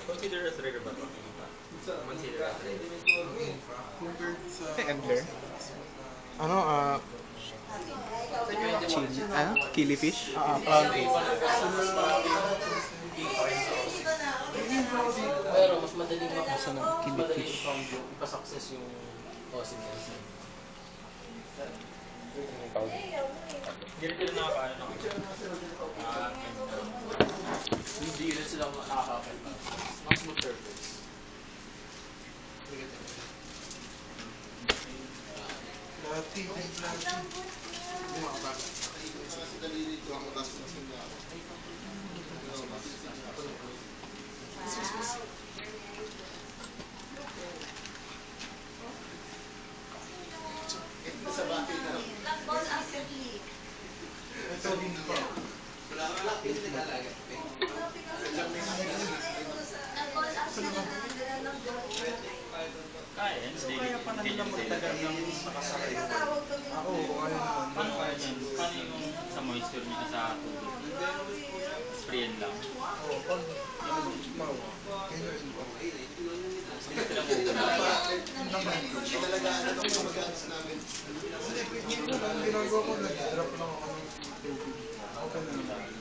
Consider as rare ba ito? Consider as rare. Endler. Ano, chili, killifish? Clown fish. Pero mas madaling Asa ng killifish? ipasuccess yung OCMS. Hindi rin nakakaano ng Hindi rin sila nakaka-affect. Mas smooth surface. kaya pa na nila magtagal ng nakasakay. Paano kaya yan? Paano yung sa moisture niya sa tubig? Sprayan lang. Pag mawa, ang ginagawa ko, nag-drop lang ako ng tubig. Okay na naman.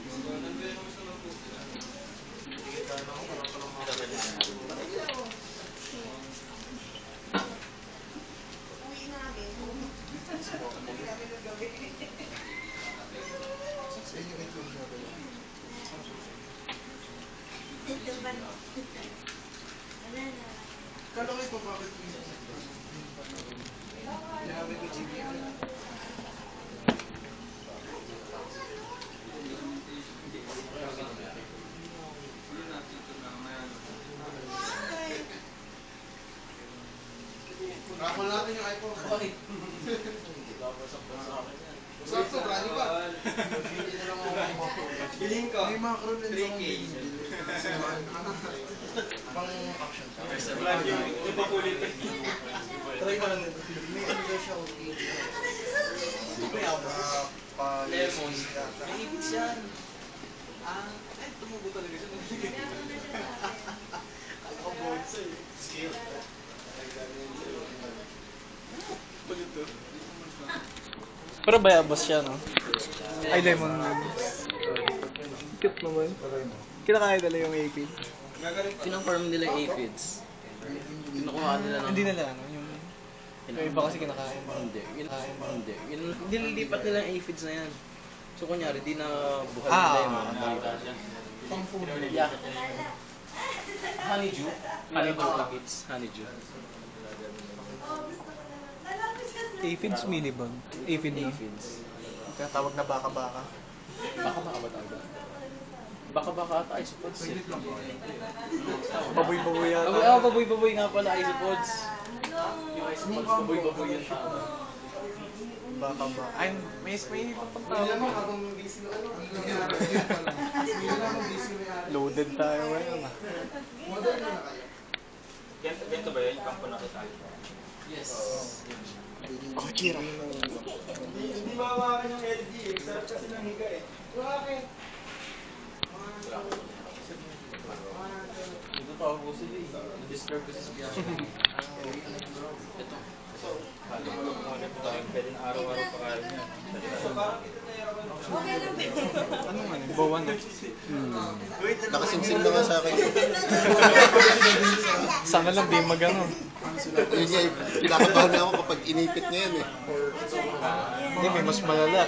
Sa inyo ito yung gagawin. Kala ko ito bakit yung sinabi ko GBM. Rakol natin yung iPhone. Bakit? Sakto, brand pa. Biling ko. May macro na lang akong binibili. Pang action. Yung pakulit. Try ko lang nito. May ano daw siya kung Lemon. May ibig yan. Ay, tumubo talaga siya. Nakakabonsa eh. Skill. Balito. Pero bayabas siya, no? Ay, lemon. Cute naman. Kinakaya nila yung aphids. Pinang-farm nila yung aphids. Kinukuha nila ng... Hindi nila, ano? Yung iba kasi kinakain. Hindi. Nililipat nila yung aphids na yan. So, kunyari, di na buhay Ah, nila yung mga pang-food. Yeah. Honeydew. Honeydew aphids. Honeydew. Aphids, minibag. Aphid na. Aphids. Kaya tawag na baka-baka. Baka-baka ba tawag? Baka-baka ata isopods. Baboy-baboy yata. Baboy-baboy nga pala isopods. Yung isopods, baboy-baboy yun tama. Baka-baka. Ay, may papunta. Loaded tayo ngayon. Ganito ba yun? Yung kampo na kita? Yes. Kojira. Hindi mawawakan yung LG eh. Sarap kasi ng higa eh. Bakit? Ito tawag ko sila eh. Na-disturb ko sa biyahe. Ito. Pwede na araw-araw pa kaya niya. Anong ano? Bawan na. Nakasingsing na nga sa akin. Sana lang di magano. Yun nga, kinakabahan na ako kapag inipit niya yan eh. Hindi, may mas malala.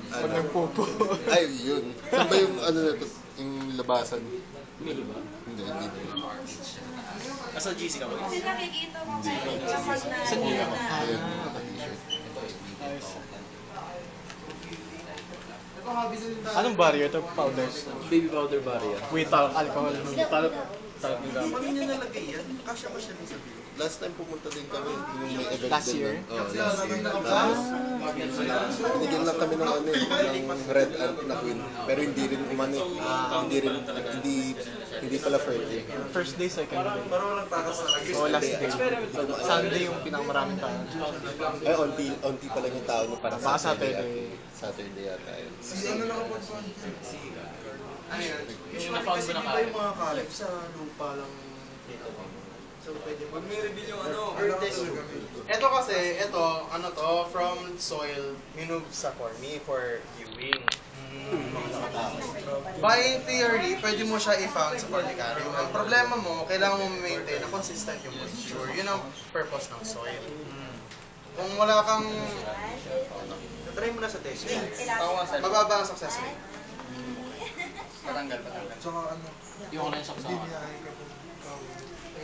Pag nagpupo. Ay, yun. Saan ba yung ano na to? Yung labasan? Mili ba? Hindi, hindi. Nasa GC ka ba? Kasi nakikita mo kapag na... Saan niya? Ayun, naka-t-shirt. Ayos. Ito nga, bisalin tayo. Anong barrier to? Powders. Baby powder barrier. Without alcohol. Talap ng gamit. Paano niya nalagay yan? Kasya ba siya din sa video? Last time pumunta din kami, yung may event Last din. year? Oo, last year. Tapos, binigyan lang kami ng ano eh, ng red ant na queen. Pero hindi rin umani. Hindi Hindi pala Friday. First day, second day. Parang walang takas talaga. So, last day. Sunday yung pinakamaraming tao. Ay, onti pa lang yung tao na parang Baka Saturday. Saturday yata yun. Si ano nakapag-fan? Ano yan? Usually na-found kasi mo na di ba yung mga college sa lupa lang dito? So pwede mo. Pag may reveal yung ano, Ito kasi, ano to, from soil, minove sa corny for viewing. By theory, pwede mo siya i-found sa cornicarium. Ang problema mo, kailangan mo maintain na consistent yung moisture. Yun ang purpose ng soil. Kung wala kang... Try mo na sa testing. Mababa ang success rate. Patanggal. Tsaka ano, Yung ano yung saksa. biniyahin ka kung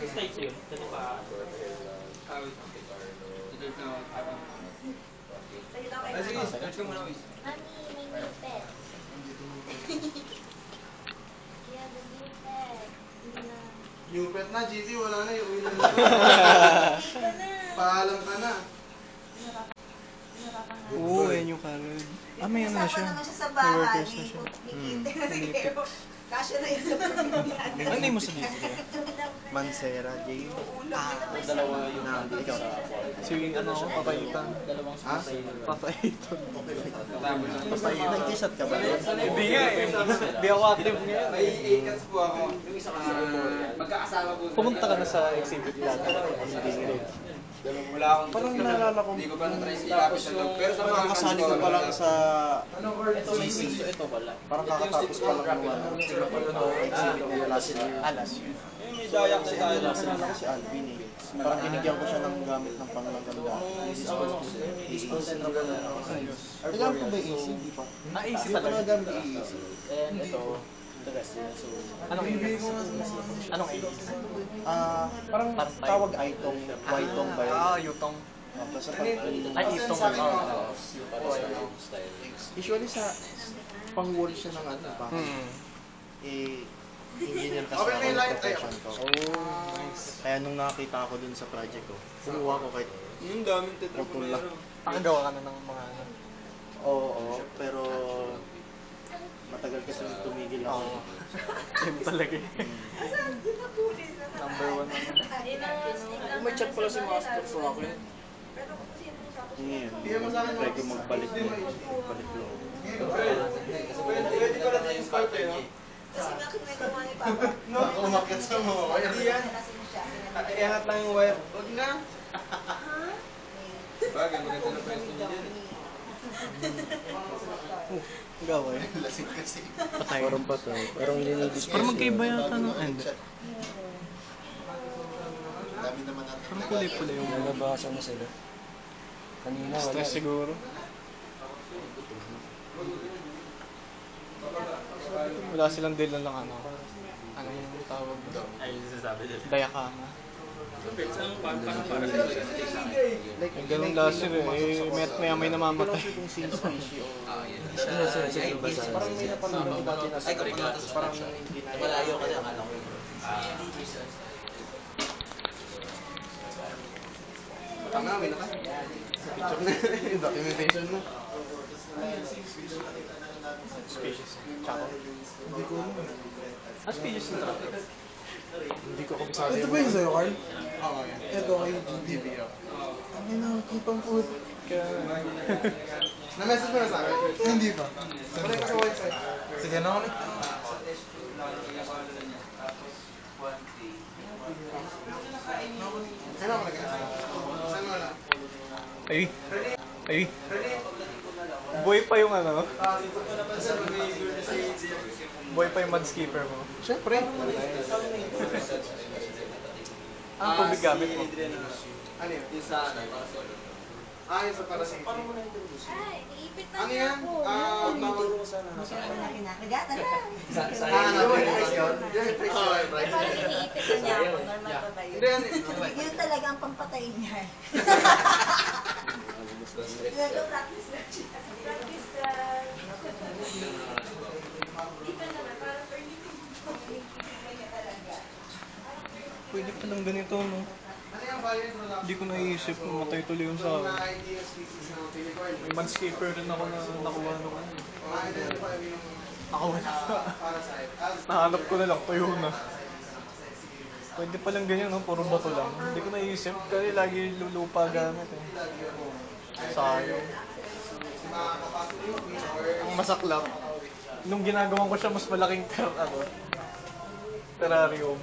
Stage yun. Dito pa. Ay, sige, search ko muna. Mami, may new pet. Kaya the new pet. Hindi na. Yung pet na, GT, wala na yung uwi na. Hindi ka na. Paalam ka na. Nahirapan nga. Oo, yan yung kalod. May ano na siya. naman siya sa May bahay. workers na siya. Pero kasya na yun sa pamilya. Ano name mo sa dito? Mansera, Jay. Dalawa yung nandito sa So yung ano, papaitan. dalawang Ha? Papaitan. Nag-t-shirt ka ba? Hindi nga eh. Hindi ako active ngayon. May 8 cats po ako. Yung isa magkakasama po. Pumunta ka na sa exhibit dati. Hindi rin. Wala akong Parang naalala ko. Hindi ko pa na-try sa ilapit na loob. Pero sa mga Kasali ka pa lang sa... ito pala. Parang kakatapos pa lang ng ano. Exhibit nila last year. Last year. may dayak sa tayo. Nakilala ko si Alvin eh. Parang binigyan ko siya ng gamit ng panglaganda. Kailangan ko ba yung AC? Hindi pa. AC Hindi pa talaga. nagamit yung AC. And ito, the rest yun. So, Anong AC? Anong AC? Parang tawag Aitong. Waitong ba yun? Yutong. Basta pag Ay, itong. style. usually sa pang-wall siya ng ano pa. Engineer kasi Open ako may ng light, profession ko. Kaya nung nakita ko dun sa project ko, kumuha ko kahit Yung daming tetra po putol lang. Nakagawa ka na ng mga ano. Oo, pero matagal kasi tumigil ako. Oo. Yun talaga eh. Number 1 naman. May chat pala si Master sa akin. Ngayon, try ko magbalik loob. Pwede pala na yung scout eh. Kasi nga kinagawa ni Papa. Umakyat sa mga wire. Hindi yan. Kasi siya. Iangat lang yung wire. Huwag na. Bagay, maganda na pwesto niya dyan eh. Gawa eh. Lasing kasi. Patay. Parang patay. Parang linidis. Parang magkaiba yata ng end. Dami naman natin. Parang kulay-kulay yung Nabasa na sila. Kanina stress siguro. Wala silang deal na lang ano. Ano yung tawag mo? Ay, yung sasabi dyan. Dayakama. Parang para sa Yung ganun last year eh. May namamatay. kung sino species o... Parang may napanood ako dati na sa parang hindi na... Malayo ka na, akala ko. Tangawin na ka. Picture na. Documentation mo. Species. Chaco. Hindi ko alam. Species na talaga. Hindi ko kabisado. Ito ba yung sa'yo, Carl? Oo, yan. Ito kay GTV. Ang ina, kitang food. Na-message mo na sa akin? Hindi pa. Wala ka sa wifi. Sige na ulit. Saan ako nag-send? Saan mo na? Ay. Boy pa yung ano. Boy pa yung mudskipper mo. Siyempre. Ang tubig gamit mo. Ano yun? Yung sa ano? Yung sa parasite. Ay, iipit na Ano niya yan? ako. Tawag ko sana. Kinakagatan na. Yan, price yun. Parang iniipit na niya ako. Normal pa ba yun? Hindi yan. Yun talaga ang pampatay niya. Practice na siya. Practice ka. Hindi pa naman, parang Pwede pa lang ganito, no? Ano yung value production? Hindi ko naisip na matay tuloy yung sa akin. Na-ideal species ng unicorn. May mudskipper rin ako na nakuha nung ano. Ma-identify mo yung Nakawala. Para sa Nahanap ko na lang, tuyo na. Pwede palang ganyan, no? Puro bato lang. Hindi ko naisip kasi lagi lulupa gamit eh. Sayang. Ang masaklap. Nung ginagawan ko siya, mas malaking terrarium.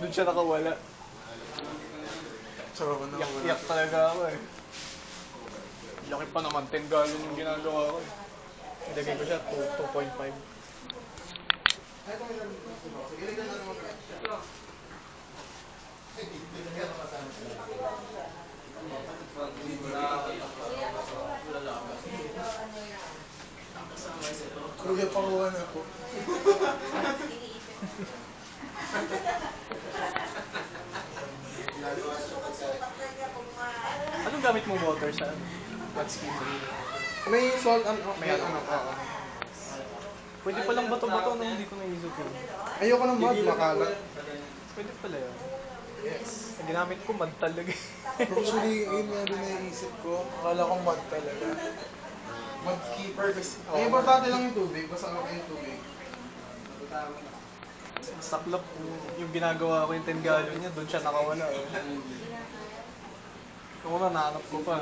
Doon siya nakawala. Sarap na wala. Yak talaga ako eh. Laki pa naman, 10 gallon yung ginagawa ko eh. Ilagay ko siya, 2.5. Kuya, pakuha na po. Anong gamit mong water sa what's ski? May salt and May ano? Oo. Pwede palang bato-bato no, hindi ko naisip yun. Ayoko ng mud, makalat. Pwede pala yun. Yes. Ang ginamit ko, mad talaga. Actually, yun nga din naisip ko. Akala kong mud talaga. Mud keeper kasi. Ang importante lang yung tubig, basta okay yung tubig. Saklap yung ginagawa ko yung 10 gallon niya, doon siya nakawala. Eh. Kung una, nahanap ko pa.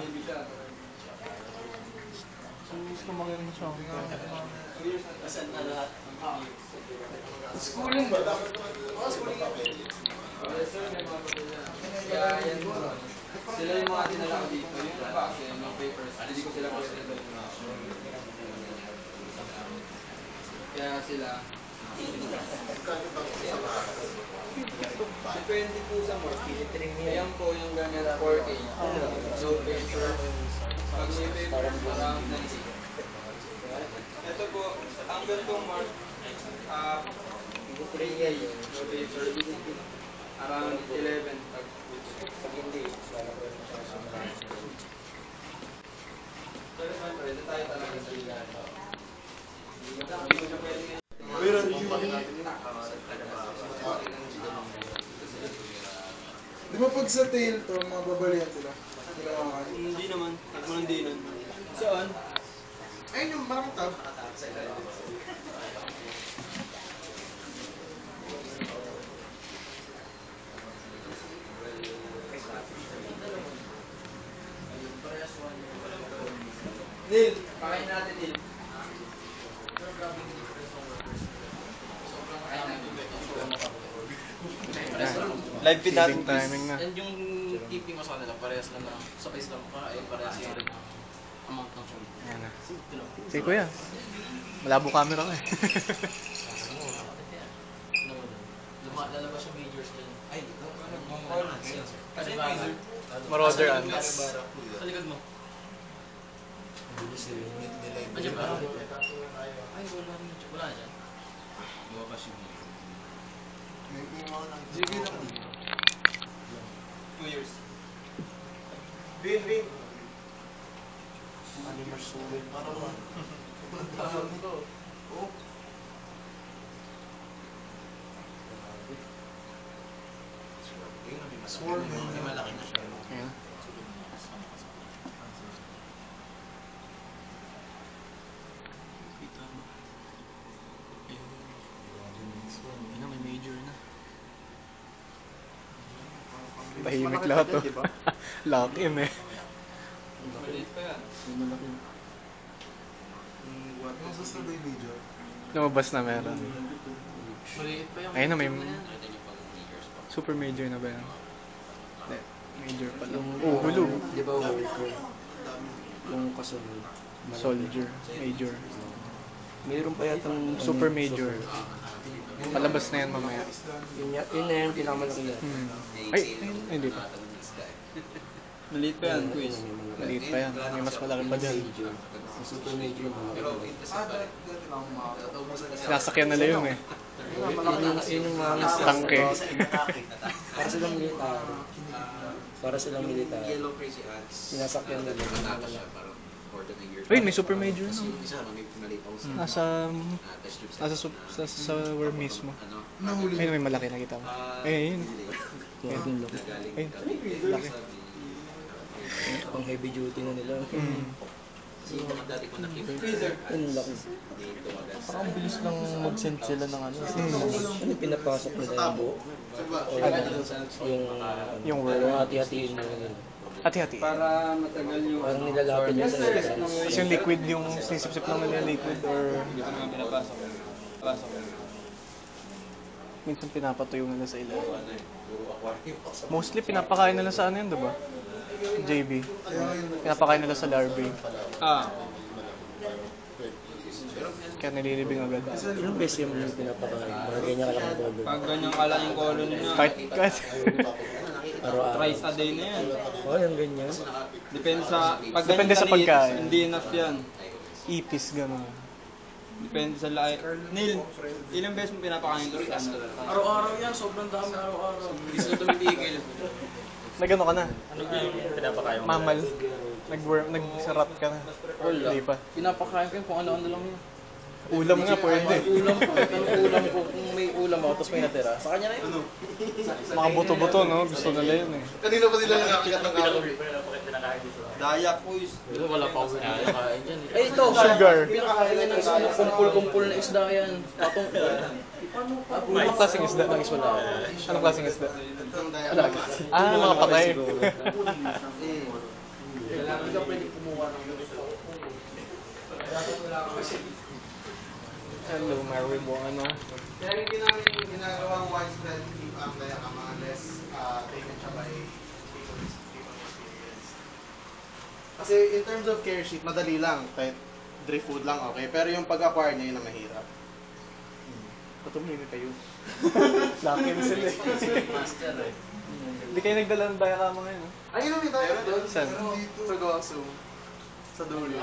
Sus, kumakin mo siya. Schooling ba? Schooling ako. Kaya yan po. Sila yung mga dinala ko dito. Kasi mga papers. Hindi ko sila pwede doon. Kaya sila. Depende po sa market. Ayan po yung ganyan 4K. So paper. Pag may paper, around 90. Ito po, ang gantong mark, 3K. So paper, around 11. Pag hindi, pwede tayo talaga sa ilan. Pero yung... Di ba pag sa tail to, mga babalian sila? Hindi naman. Huwag mo lang dinan. Saan? Ayun yung maraming tab. Neil, pakain natin Neil. Live feed natin, Feeding timing na. And yung tipping mo sa kanila, parehas lang na sabay sila makain, parehas yung amount ng food. Ayan na. Sige kuya. Malabo camera ko eh. Lalabas yung majors din. Ay, Kasi yung major. Marauder ants. sa likod mo. Andiyan ba? Ay, wala dyan. JB naman. 2 years. Bin, bin. Animal soul. Para ba? Tawag nito. Oh. Swarm. Malaki na siya. Ayan. Ayun na, may major na. Tahimik lahat to. Lock in eh. Maliit pa yan. Yung susunod yung video. Lumabas na meron. Maliit pa yung Ayun na, may super major na ba yan? Hindi, major pa lang. Oh, hulog. Di ba worker? Yung kasunod. Soldier, major. Mayroon pa yatang Super major. Palabas na yan mamaya. Yun na yung pinakamalaki yan. Ay, hindi pa. Maliit pa yan, quiz. Maliit pa yan. May mas malaki pa dyan. Yung super major yung malaki. Sinasakyan nila yun eh. Yun yung mga Tangke. para silang militar. Para silang militar. Yellow crazy ants. Sinasakyan nila. Nataka siya parang more than a year. Uy, may super major na. Isa may maliit ako sa Nasa war mismo. Nahuli. Ayun, may malaki na kita mo. Ayun. Ayun, laki. Ayun, laki. Pang heavy duty na nila. Freezer. Ang laki. Parang ang bilis lang mag-send sila ng ano. Ano pinapasok nila yung buo? O Yung word. yung hati-hatiin mo yun. Hati-hati. Para matagal yung... Parang nilalapit nila sa letra. Kasi yung liquid, yung sinisip-sip lang nila yung liquid or Hindi ko naman pinapasok. Pasok. minsan pinapatuyo nila sa ilalim. Mostly pinapakain nila sa ano yun, diba? JB. Pinapakain nila sa larvae. Ah. Kaya nililibing agad. Ilang beses yung pinapakain? Mga ganyan ka lang ang color. Pag ganyang kala yung colon niya, Kahit Araw-araw. thrice a day na yan. Oh, yung ganyan. Depende sa... Pag Depende ganyan sa kaliit, pagkain. hindi enough yan. ipis, gano'n. Depende sa laki. Neil, ilang beses mo pinapakain ito sa ano? Araw-araw yan, sobrang dami araw-araw. Hindi sila tumibigil. Nagano ka na? Ano yung pinapakain mo? Mamal. Nagsarat ka na. Hindi pa. Pinapakain ko yun kung ano-ano lang yun. Ulam nga, pwede. Ulam ko, ulam ko, kung may ulam ako, tapos may natira. Sa kanya na yun. Mga buto-buto, no? Gusto nila yun eh. Kanina pa sila nakakikat ng calorie. Dayak boys. Wala pa ako pinakain dyan. Ay, ito! Sugar. Pinakain yan ng ano, kumpul-kumpul na isda yan. Patong Anong klaseng isda? wala. Anong klaseng isda? Itong daya. Mga patay. Hindi ka pwede kumuha ng ganito. Hello, Mary mo, ano? Kaya hindi namin ginagawang widespread ang daya ka mga less taken siya by people experience. Kasi in terms of care sheet, madali lang. Kahit dry food lang, okay. Pero yung pag-acquire niya, yun ang mahirap. Patumili kayo. Laki na sila Master eh. Hindi kayo nagdala ng daya ka mga yun, no? Ayun namin tayo doon. Saan? Sa Gosu. Sa dulo.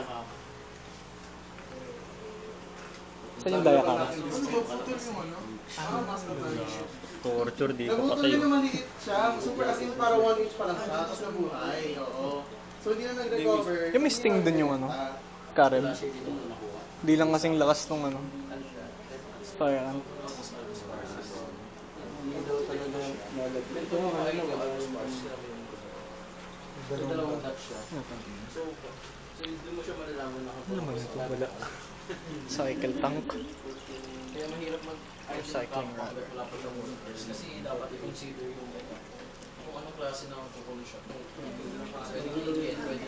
Saan yung daya ka? Ano ba? Putol yung ano? Torture dito Nabutol patay. yun na maliit siya. Super as in para 1 inch pa lang siya. Tapos nabuhay. Oo. So hindi na nag-recover. Yung may sting dun yung ano? Karen. Hindi lang kasing lakas nung ano. Spiral. Dalawang touch siya. So doon mo siya malalaman na Ano naman ito? Wala. Cycle tank. kaya mahirap mag Cycling rod. wala pa siyang monitors kasi dapat i-consider yung kung anong klase ng alcohol siya. Pwede i-get, pwede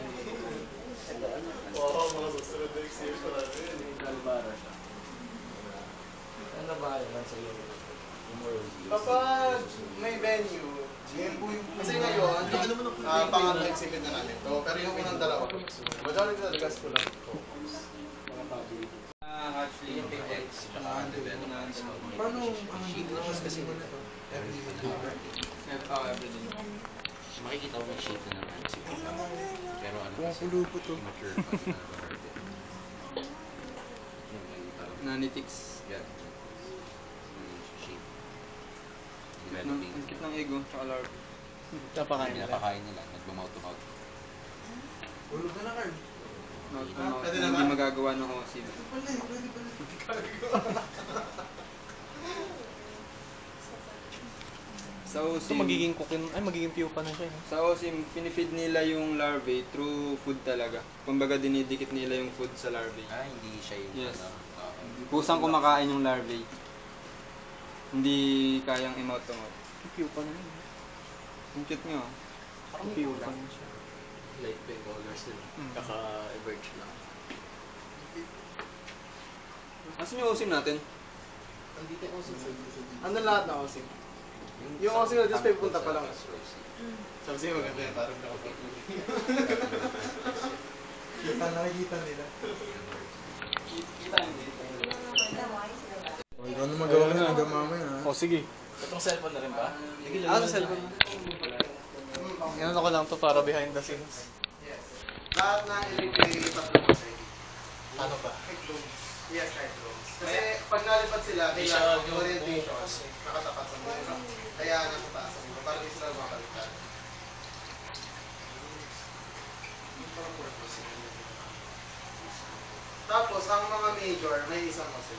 Oo, mga susunod na experience ko natin. Galbara siya. Ano ba yan sa iyo? Kapag may venue, kasi ngayon, pang-exhibit na namin to. Pero yung unang dalawa, majority talaga school lang to. Actually, yung big X, Paano ang sheet kasi mo na to? everything. Makikita ko may sheet na naman siguro. Pero ano kasi, Pumupulo po to. immature pa na Nanitics. Yeah. Sheet. Ang kit ng ego, tsaka larva. Napakain nila. Pinapakain nila, nagmamouth to mouth. Ulog na na, Carl. Pwede na Hindi ba? magagawa ng OC. Sa OC, Ito magiging cooking, ay magiging pupa na siya. sa OC, pinifeed nila yung larvae through food talaga. Kumbaga dinidikit nila yung food sa larvae. Ah, hindi siya yung Yes. ano. Pusang kumakain yung larvae. Hindi kayang i-mouth to mouth. Pupa na yun. Ang cute nyo. Parang pupa na siya. Light pink colors din. Mm. Kaka-emerge lang. Asan yung OC natin? Andito ako sa Ano lahat na OSIM? Yung OSIM na just may punta pa lang. Sabi sa'yo maganda yan, parang nakapagpuli. Nakikita nila. Ano magawa na hanggang mamaya? O sige. Itong cellphone na rin ba? Ano sa cellphone? Yan ako lang to para behind the scenes. Lahat na i-replay tatlo mo sa'yo. Ano ba? Yes, kahit rooms. Kasi pag nalipat sila, kailangan yung orientation nakatapat sa mga. Kaya nasa taas sa mga. Para di sila makalitan. Tapos, ang mga major, may isang muscle.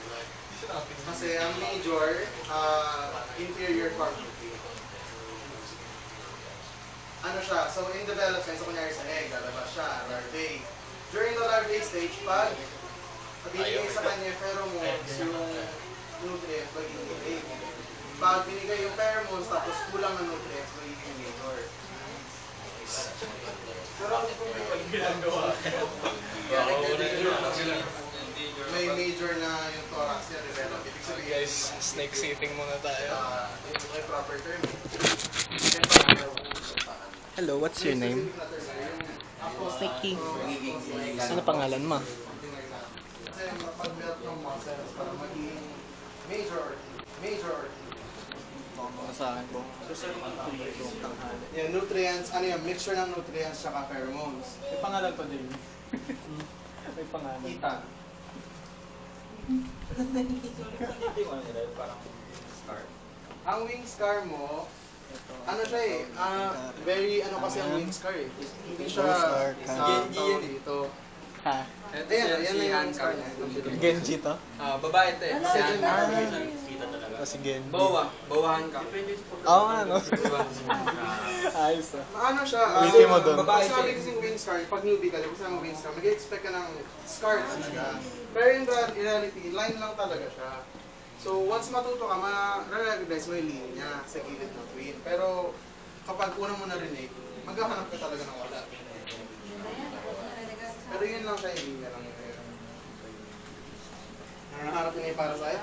Kasi ang major, inferior quadruped. Ano siya? So, in development, so kunyari sa egg, lalabas siya, larvae. During the larvae stage, pag binigay sa kanya pheromones, yung nutrients, magiging egg. Pag binigay yung pheromones, tapos kulang ng nutrients, magiging major. Pero kung may major na yung thorax niya develop, ibig sabihin, Guys, snake sitting muna tayo. may proper term. Hello, what's your name? Snakey. Ano pangalan mo? Kasi mapag-build ng muscles para maging major. Sa akin po. Yan, nutrients, ano yan, mixture ng nutrients tsaka pheromones. May pangalan pa din. May pangalan. Kita. Ang wing scar mo, ano siya eh, very ano kasi ang wing scar eh. Hindi siya tawag dito. Ha? Ito Ayan, si yan na yung Han wing scar Kang. niya. Genji to? Babae ito eh. Si Han Kang. O si Genji. Bawahan ka. Oo nga, no? Ayos ah. Ano siya, Wiki mo dun. babae sabi kasing wing scar, pag newbie ka, di ba sa wing scar, mag-expect ka ng scar talaga. Pero in reality, line lang talaga siya. So once matuto ka, ma-recognize mo yung linya sa gilid ng twin. Pero kapag una mo narinig, maghahanap ka talaga ng wala. Pero yun lang siya, yung linya lang yun. Nahanap niya yung parasite?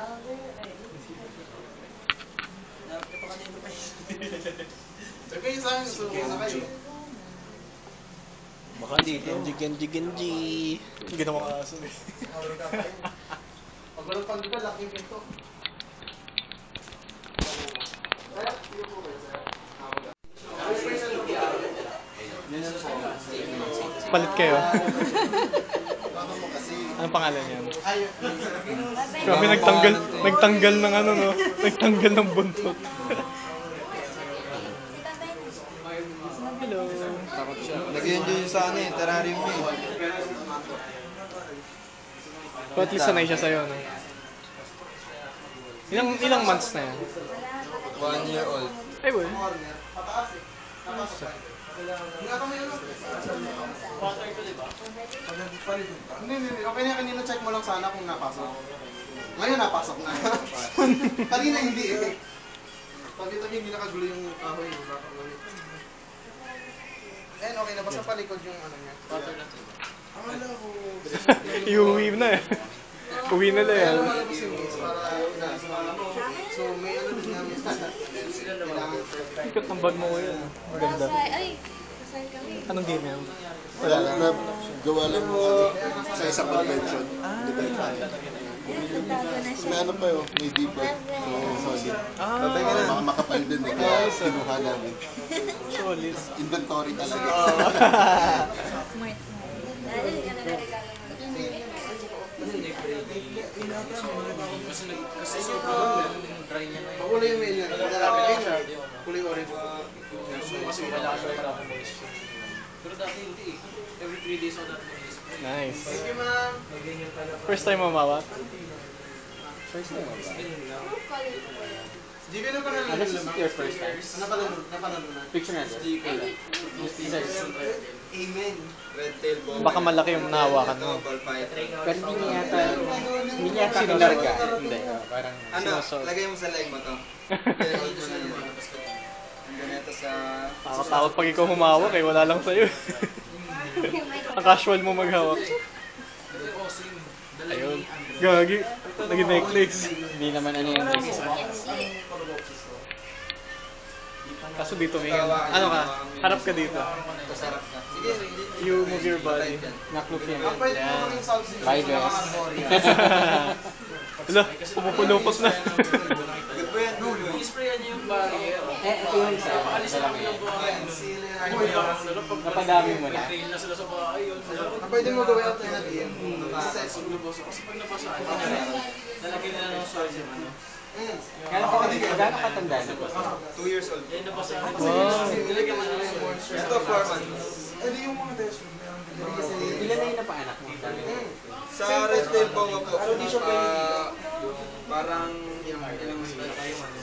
Okay, sa akin, suko na kayo. Baka dito. Genji. Ginawa ka aso eh. Pag walang pagdita, laki yung pinto. Kaya, hindi po kayo, sir. Palit kayo. Anong pangalan yan? Grabe nagtanggal ng ano no? Nagtanggal ng buntot. Hello. Nag-enjoy sa ano eh, terrarium eh. So at least sanay siya sa'yo, no? Ilang months na yan? 1 year old. Ay, boy. Corner, pataas eh. Napasok. Ingatan mo yun. Hindi. Okay na kanina check mo lang sana kung napasok. Ngayon napasok na. Kanina hindi eh. Pag-ito hindi nakagulo yung kahoy. Ayan, okay na. Basta palikod yung ano niya. Akala ko. Iuwi na eh. Uwi na lang yan. Kaya malabas yung miss para so may ano din namin sa kailangan perfect. Ikot ng bag mo ko yun. Maganda. Ay, kasal kami. Anong game yan? Wala na, gawa lang mo sa isang convention. Di ba ito? Nagtago na siya. May ano pa yun, may deeper. So, solid. Ah, Mga makapal din eh, kaya kinuha namin. solid. Inventory talaga. Smart. Dahil ka na nagregalo mo. Kasi sobrang dry niya na yun. Makulay yung mail niya. Lalaki kayo siya. Kulay orange. Kasi wala ka siya para moisture. Pero dati hindi eh. Every 3 days ako dati mag-spray. Nice. Thank you, ma'am. First time mamawat? Di ka na pa nalulun. This is your first time? Napalulun na. Picture natin. Amen. Red tail bomb. Baka malaki yung nahawakan mo. Ball python. Pero hindi niya yata kinarga. Hindi. Parang Ano, sinusot. lagay mo sa leg mo to. Hold mo na naman. Hanggang ito sa... Takot pag ikaw humawak eh, wala lang sa'yo. Ang casual mo maghawak. Ayun. Gagi. Naging necklace. Hindi naman ano yung Kaso dito may ano ka? Harap ka dito. Sarap ka. Sige, You move your body. naklok yan. Ang pwede mo maging substitute Bye, sa mga guys. Arborea. Wala, pumupulupot na. I-sprayan niya yung barrier. Ito yung isa. Alisin yung buhangin. Napadami mo na. Trail na sila sa bahay yun. Ang pwede mo gawin alternative. Kasi kasi pag nabasaan, nalagyan nila ng soil yung ano. Gano'ng katanda na po? 2 years old. Yan nabasaan. Wow. Nilagyan nila ng moisture. Ito, 4 months. Edi yung mga desk. Ilan na yung napaanak mo? Sa red tail bomb po, parang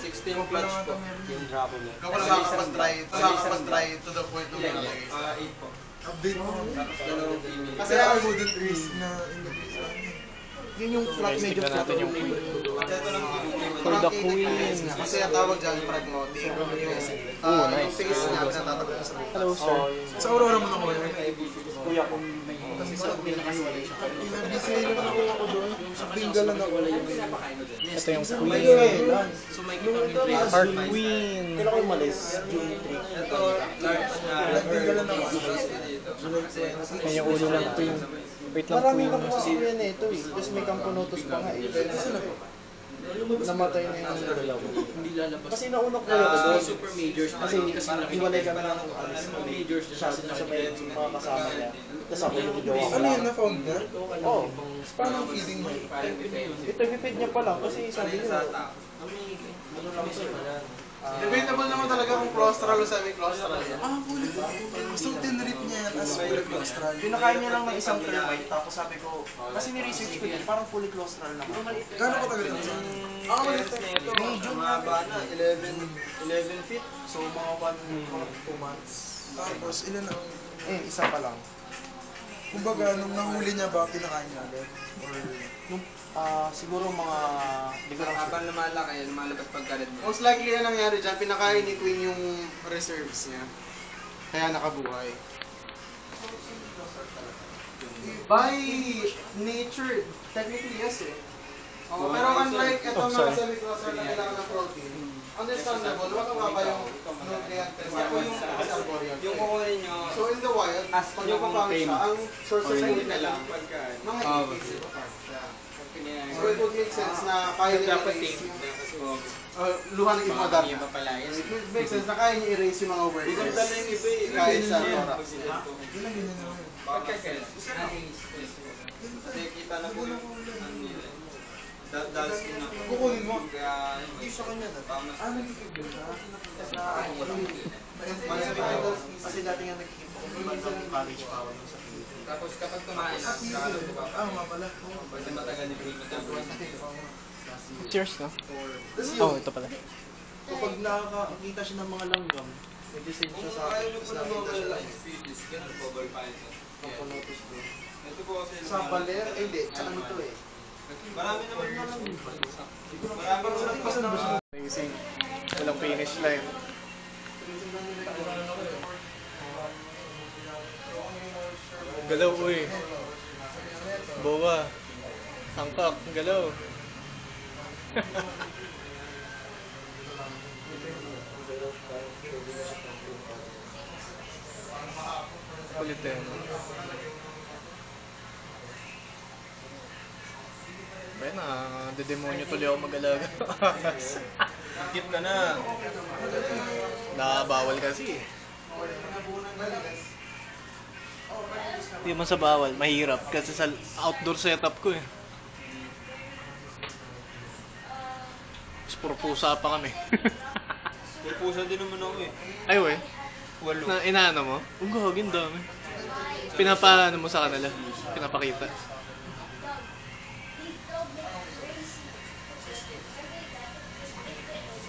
16 clutch po. Yung drop mo. Ikaw lang nakakapag-try to the point ng malaki. 8 po. Update mo. Tapos dalawang female. Kasi I wouldn't risk na Yun yung flat, Guys, medyo tignan flat. natin yung queen. Ito lang female. For the queen. Kasi ang tawag dyan, pragmatic. Oh, nice. Yung face niya, pinatatagal sa buka. Hello, sir. Sa Aurora mo nakuha yun. Kuya ko. Kasi sa pinakahiwalay siya. Pinabisi naman nakuha ko doon. Sa Bengal lang nakuha yun. Ito yung queen. So may kita yung Our queen. Kailan ko umalis? June 3. Ito, large na. Bengal lang nakuha ko. Yan yung ulo ng queen. Wait lang, Maraming queen. nakuha ko yan eh. Ito eh. Tapos may Camponotus pa nga eh. Namatay na yung dalawa. hindi lalabas. Kasi nauna ko ako doon. Super majors pa Kasi rin kasi hiwalay kami ng alis ko. majors Siya sa may mga kasama niya. Tapos ako yung jowa ko Ano lang. yun, na-found na? Oo. Paano ang feeding mo? Ito, bipid niya pa lang. Kasi sabi niya, ano lang siya. Debatable naman talaga kung claustral o semi-claustral yan. Ah, fully claustral. So, tinrip niya yan as fully claustral. Pinakain niya lang ng isang termite. Tapos sabi ko, kasi ni-research ko din, parang fully claustral naman. Gano'n ko tagal yun? Ah, maliit na ito. Medium na ba na? 11 feet. So, mga 2 months. Tapos, ilan ang... Isa pa lang. Kumbaga, nung nahuli niya ba, kinakain niya agad? Or... Nung, siguro mga, hindi ko lang sure. Habang lumalaki, lumalabas pagkalit niya. Most likely, ang nangyari dyan, pinakain ni Queen yung reserves niya. Kaya nakabuhay. By nature, technically yes eh. Oh, pero unlike itong mga sorry. semi-cluster na kailangan ng protein, understandable, mababa yung nutrients sa arboreal. Yung kukunin nyo, So in the wild, As pag yung napapawid frame. siya, ang source of food na nila, lang pagkain. mga Ah, aphids ito siya. Kanya- So it would make sense na kaya niya Dapat i-erase tape yung na kasi luha ng baka ipadar. iba pala yun. It makes sense na kaya niya i-erase yung mga Bigyan workers. pala yung iba eh. Kahit sa Ganyan thorax. pag sila ito. Pagkakat. Kasi kita na po yung ano nila. Dahil skin ako. Kukunin mo. Kaya Hindi sa kanya na. Pamas. Nagkikibig ka? Kasi dati nga nagkikita ko ng college pa ako sa Pilipinas. Tapos kapag kumain na, kakalo ko pa. Ah, nga pala. Pwede matagal yung pre-metabolism. Cheers, no? Tapos Oh, yun, ito pala. Kapag nakakakita siya ng mga langgam, nag-send siya Kung sa ayaw akin. nyo po Tapos na nakita siya mawala lang. yung species, ganun po, ball python. Camponotus doon. Ito po kasi sa baler, eh hindi, tsaka nito eh. marami naman na lang. Marami naman na Amazing. Walang finish line. Galaw, uy. Bowa. Angkak, galaw. Kulit eh. No? Kaya na, dedemonyo tuloy ako mag-alaga. Tip ka na. Nakabawal kasi eh. Hindi man sa bawal, mahirap kasi sa outdoor setup ko eh. Mas puro pusa pa kami. Pupusa din naman ako eh. Ay we, Walo. na inaano mo? Ang gagawin dami. Pinapaano mo sa kanila? Pinapakita.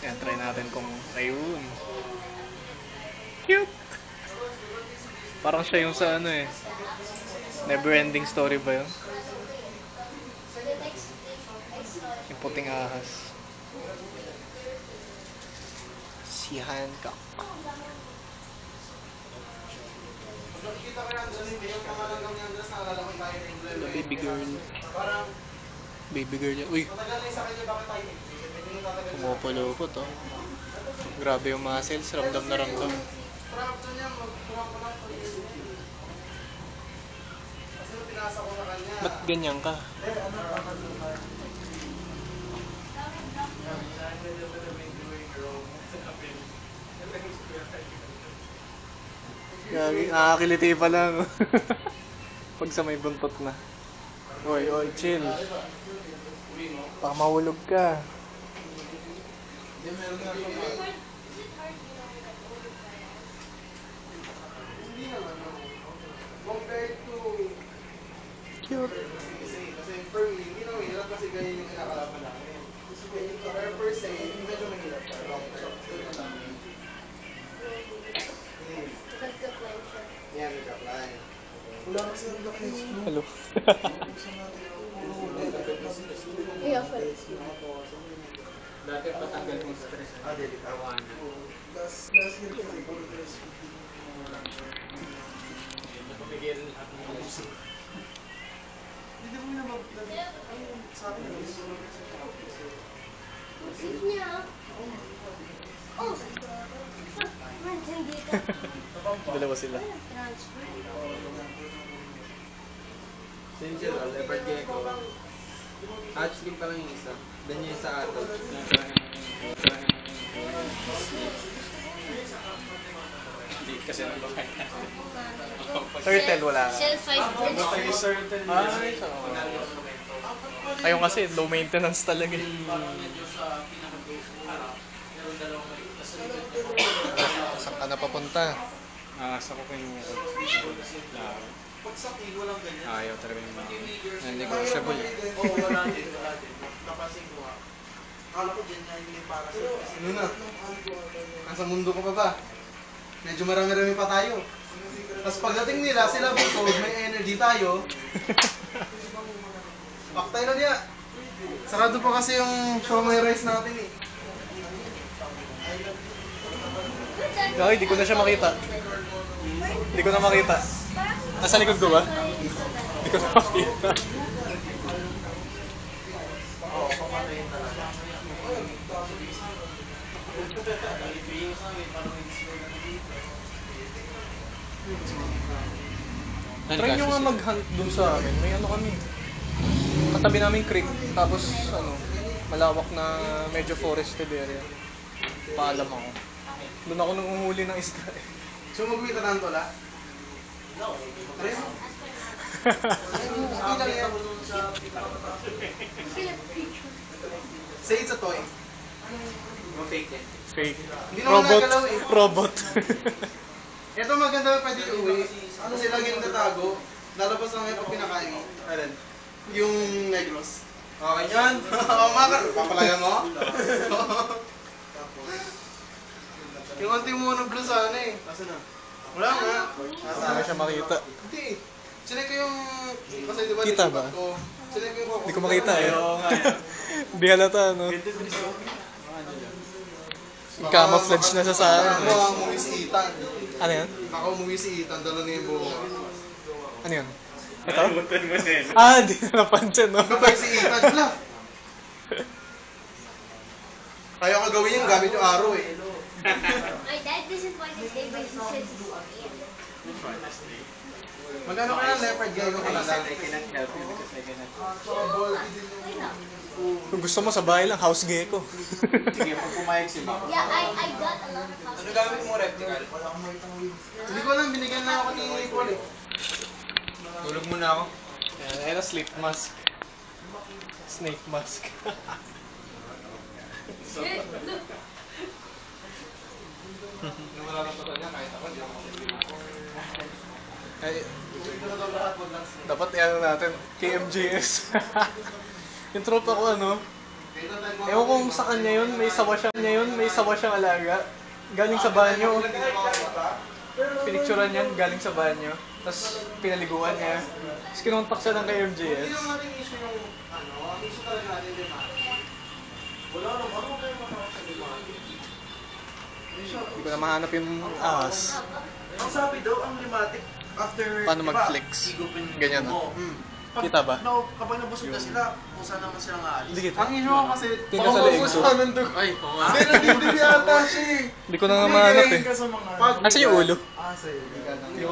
Yan, try natin kung ayun. Cute! Parang siya yung sa ano eh. Never ending story ba yun? Yung puting ahas. Si Hancock. Nakikita ko yan, Andres, hindi yung mga langgam ni Andres, naalala ko tayo ng emblem. The baby girl. Parang, Baby girl yan. Uy! matagal na yung sa kanya, bakit tayo nagpipit? Hindi yung tatagal sa Pumupulupot oh. Grabe yung muscles. Ramdam na ramdam. Practo niya, magpurang ko lang. Kasi nung pinasa ko sa kanya, Ba't ganyan ka? Gagi, nakakiliti pa lang. Pag sa may buntot na. Oy, oy, chill. Baka mahulog ka. compared to Cute. kasi for me, hindi naman mahirap kasi ganyan yung kinakalaban namin. Pero per se, medyo mahirap siya. Long term. Yan, nag-apply. Hello. Kaya pala. Dati patanggal yung stress. Dili, awan na. Musik niya. Oh! Nandiyan dito. Dalawa sila. Transfer. Sensual, leopard gecko. Hatchling pa lang yung isa. Then yung isa adult. Hindi kasi nang bakay. Turtle, wala. Shell 5 Ayun kasi, low maintenance talaga. Saan ka na papunta? Sa ko yung laro. Ayaw talaga yung mga non-negotiable. Ano na? Nasa mundo ko pa ba? Medyo marami-rami pa tayo. Tapos pagdating nila, sila busog, may energy tayo. Paktay na niya. Sarado pa kasi yung siomai rice natin eh. Gagi, di ko na siya makita. Di ko na makita. Nasa likod ko ba? Di ko na makita. Try nyo nga mag-hunt dun sa amin. May ano kami. Katabi namin creek. Tapos ano, malawak na medyo forested area. Paalam ako. Doon ako nung umuli ng isda eh. So magmita ng tola? Try mo. Hindi lang yan. Say it's a toy. Fake eh. Fake. Hindi naman Robot. nagalaw eh. Robot. Ito maganda pwede uwi. Kasi lagi yung tatago. Lalabas lang ngayon pag pinakain mo. Alin? Yung negros. Okay yan. Oo, makar. Papalagan mo? Yung anting mo ng blue sana eh. Nasaan na? Wala nga. Hindi siya makita. Hindi. Sinay ko yung... Kasi diba Kita ba? ko. Sinay ko yung Hindi ko makita eh. Hindi halata, no? Camouflage na siya sa akin. Baka umuwi si Ethan. Ano yan? Baka umuwi si Ethan. Dala na yung buho. Ano yan? Ito? Ah, hindi na napansin, no? Babay si Ethan. Wala. Kaya ko gawin yung gamit yung arrow eh. My dad disappointed today, but he says it's Magkano ka ng leopard guy ko pala lang? Kung gusto mo sa bahay lang, house gecko. Sige, pag pumayag si Mama. Yeah, I got a lot of house. Ano gamit mo, reptical? Hindi ko alam, binigyan na ako ni Paul eh. Tulog muna ako. Ayan, sleep mask. Snake mask. Nawala lang pa niya kahit ako, hindi ako Ay, dapat ano natin, KMJS. Yung tropa ko ano, ewan kung sa kanya yun, may sawa siyang alaga. Galing sa banyo. Pinicturan niyan, galing sa banyo. Tapos pinaliguan niya. Tapos kinontak siya ng KMJS. Hindi naman natin issue yung ano, ang issue talaga natin yung wala naman, ano kayo makakasal yung Hindi ko na mahanap yung ahas. Ang sabi daw, ang limatic, after, Paano diba, mag-flex? higupin Ganyan, mo. Kita ba? Kapag nabusog na sila, kung saan naman silang aalis. Hindi kita. Ang issue ko kasi, Tingnan sa leeg ko. ng dugo. Ay, oo nga. Hindi, nandito yata siya eh. Hindi ko na nga mahanap eh. Ka sa mga... Nasaan yung ulo? Sa'yo.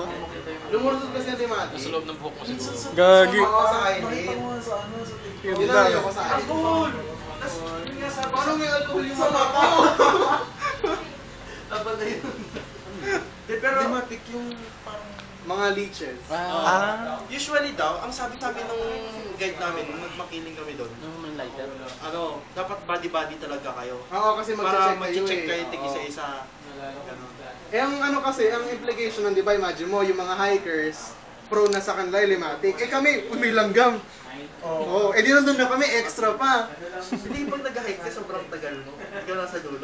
Lumulusot kasi yung timati. Sa loob ng buhok mo siguro. Gagi. Ako sa kainin. Yun Yun lang. lang ako sa kainin. Paano may alcohol yung mama ko? Dapat na yun. Pero, limatic yung parang... Mga leeches. Usually daw, ang sabi ng guide namin, nung nagmakiling kami doon, ano, dapat body-body talaga kayo. Oo, kasi Para mag-check mag-check kayo eh. tig Oo. isa-isa. Ganun. Eh, ang ano kasi, ang implication nun, di ba, imagine mo, yung mga hikers, prone na sa kanila, limatic. Eh kami, umilanggam. Oo, di nandun na kami, extra pa. Hindi pag nag-hike ka, sobrang tagal mo. Ikaw nasa dulo.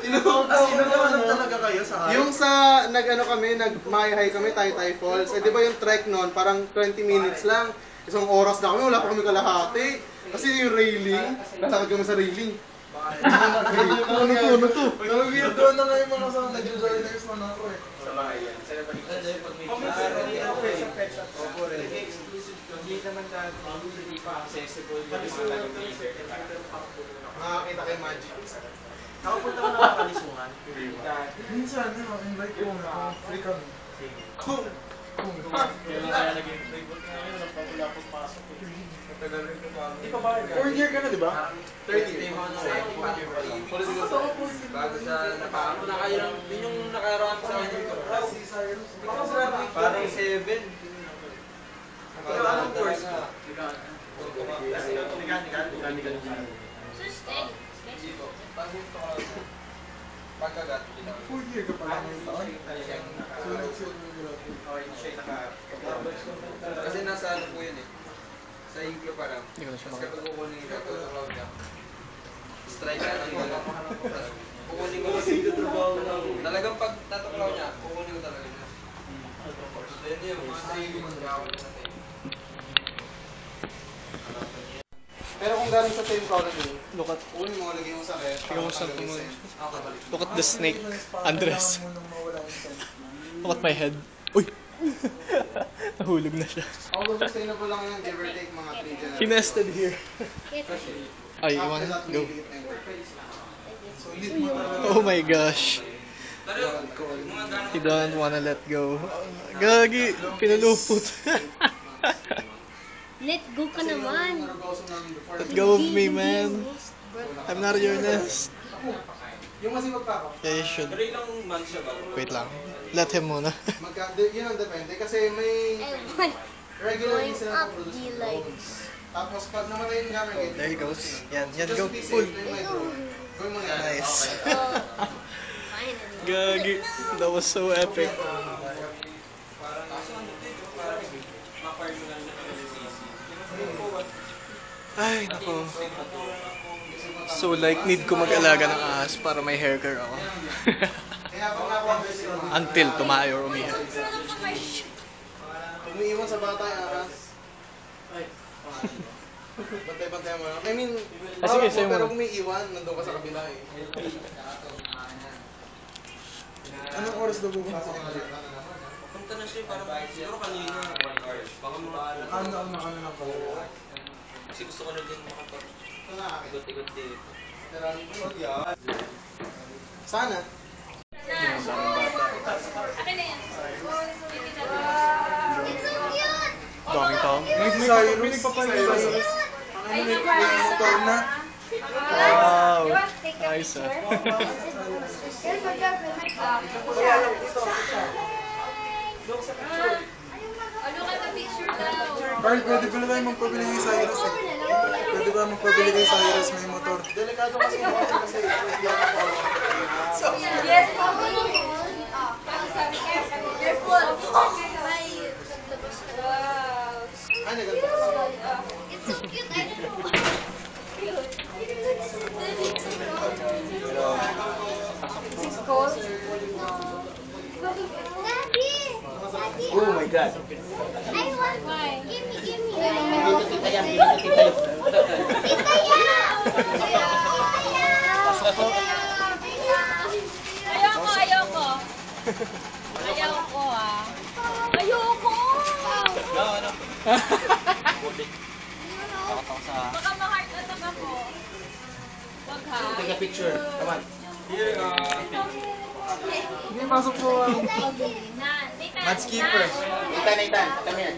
Inuulan talaga kayo sa hike. Yung sa, nag-ano kami, nag-Mayahay kami, Taytay Falls. Di ba yung trek noon, parang 20 minutes lang. Isang oras na kami, wala pa kami kalahati. Kasi yung railing, lalakad kami sa railing. Ano to? Weirdo na nga yung mga sa nag-joiners man ako eh. Sa bahay yan. Hindi naman hindi pa accessible yung mga nag-leader. Makakita kay Magic. Nakapunta ka na ng kalisuhan. Minsan, invite ko na free kami. Kaya naging favorite na yun. Wala pong pasok. Hindi pa ba? 4th year ka na, di ba? 3rd year. Bago siya napako na kayo lang, yun yung nakaraan sa akin. Parang 7. Ikaw, anong course mo? Pagkagat. 4th year ka pa lang yung taon. Kasi nasa ano po yun eh. Sa Iglo parang. Hindi ko na siya Tapos makita. kapag kukunin nila, tutukaw niya. Strike ka lang yun. Kukunin ko kasi talagang pag tatuklaw niya, kukunin ko talaga niya. Then yun, mga 3 weeks gawin natin. Pero kung galing sa same colony, Look at, uwi mo, lagay mo sa ref. tingnan mo saan look at the snake, Andres. Look at my head. Uy! Nahulog na siya. Although sustainable lang yung give or take mga 3 generations. He nested here. Ay, you wanna go? Oh my gosh. He don't wanna let go. Gagi, pinalupot. Let go ka naman. Let go of me, man. I'm not your nest. Yung masipag pa ako. Yeah, you should. Ilang months siya ba? Wait lang. Let him muna. Yun ang depende kasi may I want regularly going sila up produce the ng lights. drones. Tapos pag namatay yung camera gate, There he goes. Yan, yan, just go. to be Pull. safe, may drone. Gawin mo na yan. Nice. Finally. Gagi. That was so epic. Ay, nako. So like, need ko mag-alaga ng ahas para may hair care ako. Kaya pag nakuha sila, Until tumayo or umiha. umiiwan sa bata yung aras. Bantay-bantay mo lang. I mean, Ah, sige, bawal sa'yo mo, pero muna. kung may iwan, nandun ka sa kabila eh. Anong oras daw bubukas? Punta na siya para siguro kanina 1 hour. Baka mga Ano na pala? kasi gusto ko na din makapag-ikot-ikot dito. Sana. It's so cute! Daming tao. May nagpapalit sa Cyrus. Ang may motor na. Wow. Nice ah. Carl, pwede pala tayo magpabili kay Cyrus eh. Pwede ba magpabili kay Cyrus may motor? Delikado kasi yung motor kasi hindi ako Yes, Wow. Ay, naganda. It's so cute. I don't know why. It's cold. Daddy! Daddy! Oh my God. I want. Why? Give me. Tita yan, Tita yan! Ayoko. Ayoko ah. Ayoko! Baka ma-heart attack ako. Wag ha. Take a picture. Come on. Hindi, pasok po ang Matchkeeper. Nathan, come here.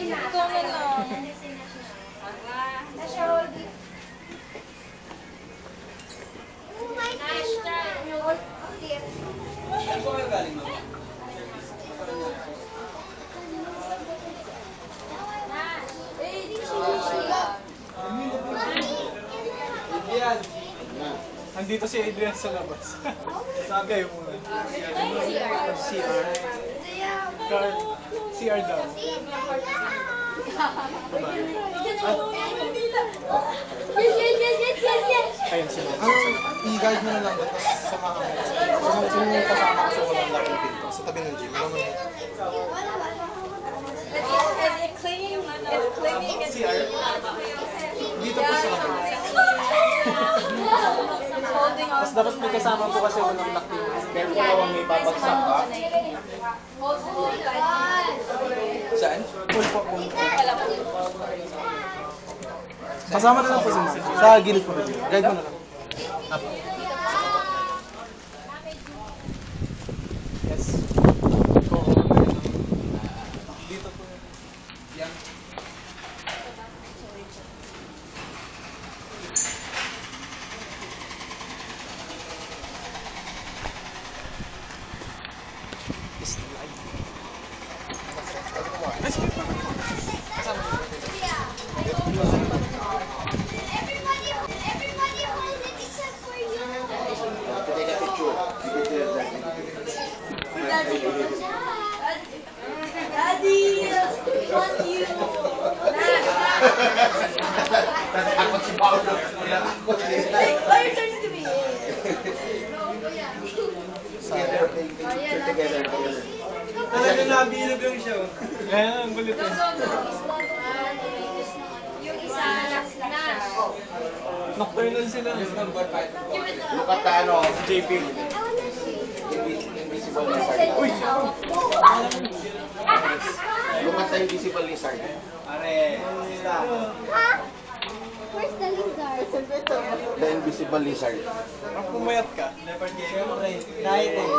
Ito na lang. Saan po kayo galing mo? Andito si Adrian sa labas. Sagay muna. CR. CR daw. Ayun sila. I-guide mo na lang. Tapos samahan mo. Sino yung kasama kasi walang lock yung pinto. Sa tabi ng gym. Alam mo yun. Dito po sa kabila. Mas dapat may kasama po kasi walang lock yung Pero kung may babagsak ka, saan? full po. Kasama na lang po sa gilid po. Guide mo na lang. Up. Yes. Oo. Dito po. Yan. Is live. Everybody hold it except for you. Take a picture. Give it to your daddy. Daddy, we want you. Takot si Paolo. Why are you turning to me? Together. Talaga nabilog yung show. Ayan, ang gulit eh. Yung isa, Nash. Nocturnal sila. Look at the ano, JP. invisible lizard. Uy! Look at the invisible lizard. Where's the lizard? The invisible lizard. Ang pumayat ka. Night eh.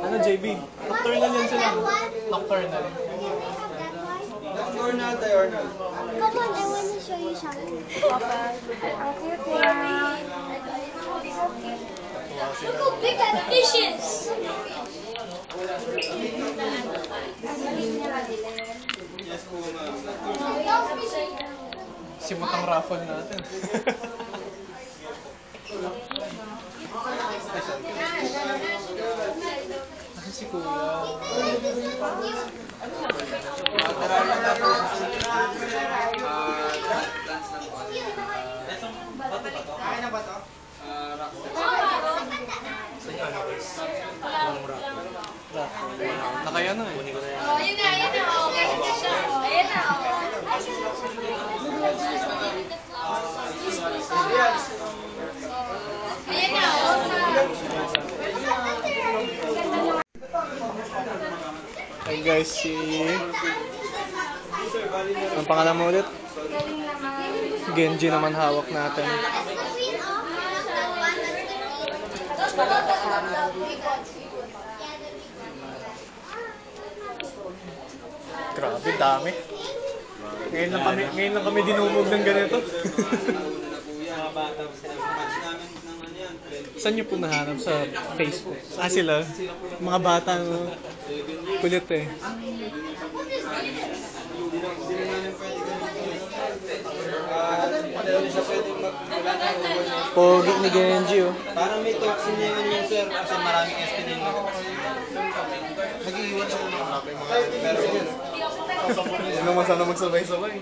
Ano JB? Nocturnal yan sila. Nocturnal. Arnold, Arnold. Come on, I want to show you something. Look how big that fish is! Simutang raffle natin. Kasi si Kuya. Kaya na ba to? Nakaya na eh. Oh, yun na, yun na. Oh, ganyan na siya. Oh, ayan na. Ayan na. Hey guys, si... Ang pangalan mo ulit? Genji naman hawak natin. Grabe, dami. Ngayon lang kami dinumog ng ganito. Mga bata, match namin ng ano yan. Saan nyo po nahanap? Sa Facebook? Ah, sila? Mga bata, no? Kulit eh. Hindi siya pwedeng wala na overnight. Pogi ni Genji, oh. Parang may toxin na yun sir kasi maraming SP din. Nag-iiwan sila ng lock yung mga pero yun. Hindi naman sana magsabay-sabay.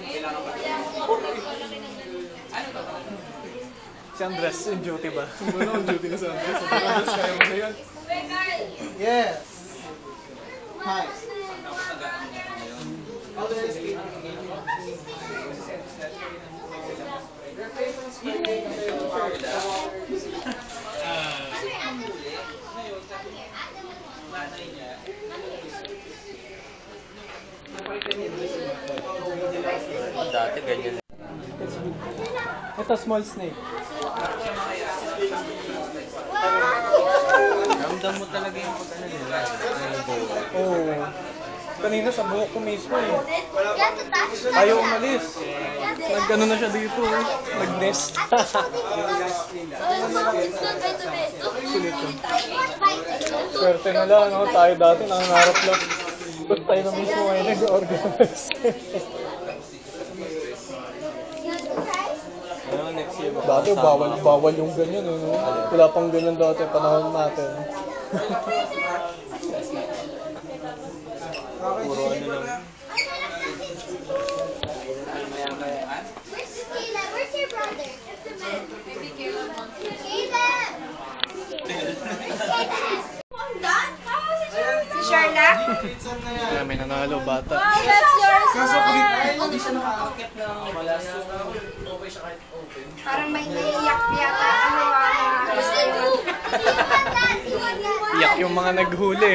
Si Andres, in duty ba? Wala on duty na sa Andres. Andres, kaya mo na yan. Yes! Hi. Dati ganyan. Ito, small snake. Ramdam mo talaga yung pag-ano nila. Oo. Oh. Kanina sa buhok ko mismo eh. Ayaw umalis. Nag-ano na siya dito eh. Nag-nest. Kulit yun. Swerte na lang, no? Tayo dati nangangarap lang. Ba't tayo na mismo ngayon nag-organize? Ano, next year Dati bawal yung ganyan eh. No? Wala pang ganyan dati panahon natin. Puro ano lang. Where's your brother? Maybe Caleb. Si Sherla? Kaya may nanalo bata. Wow, that's yours. Hindi siya nakakakit ng malas. Okay siya kahit open. Parang may naiiyak yata. Iyak yung mga naghuli.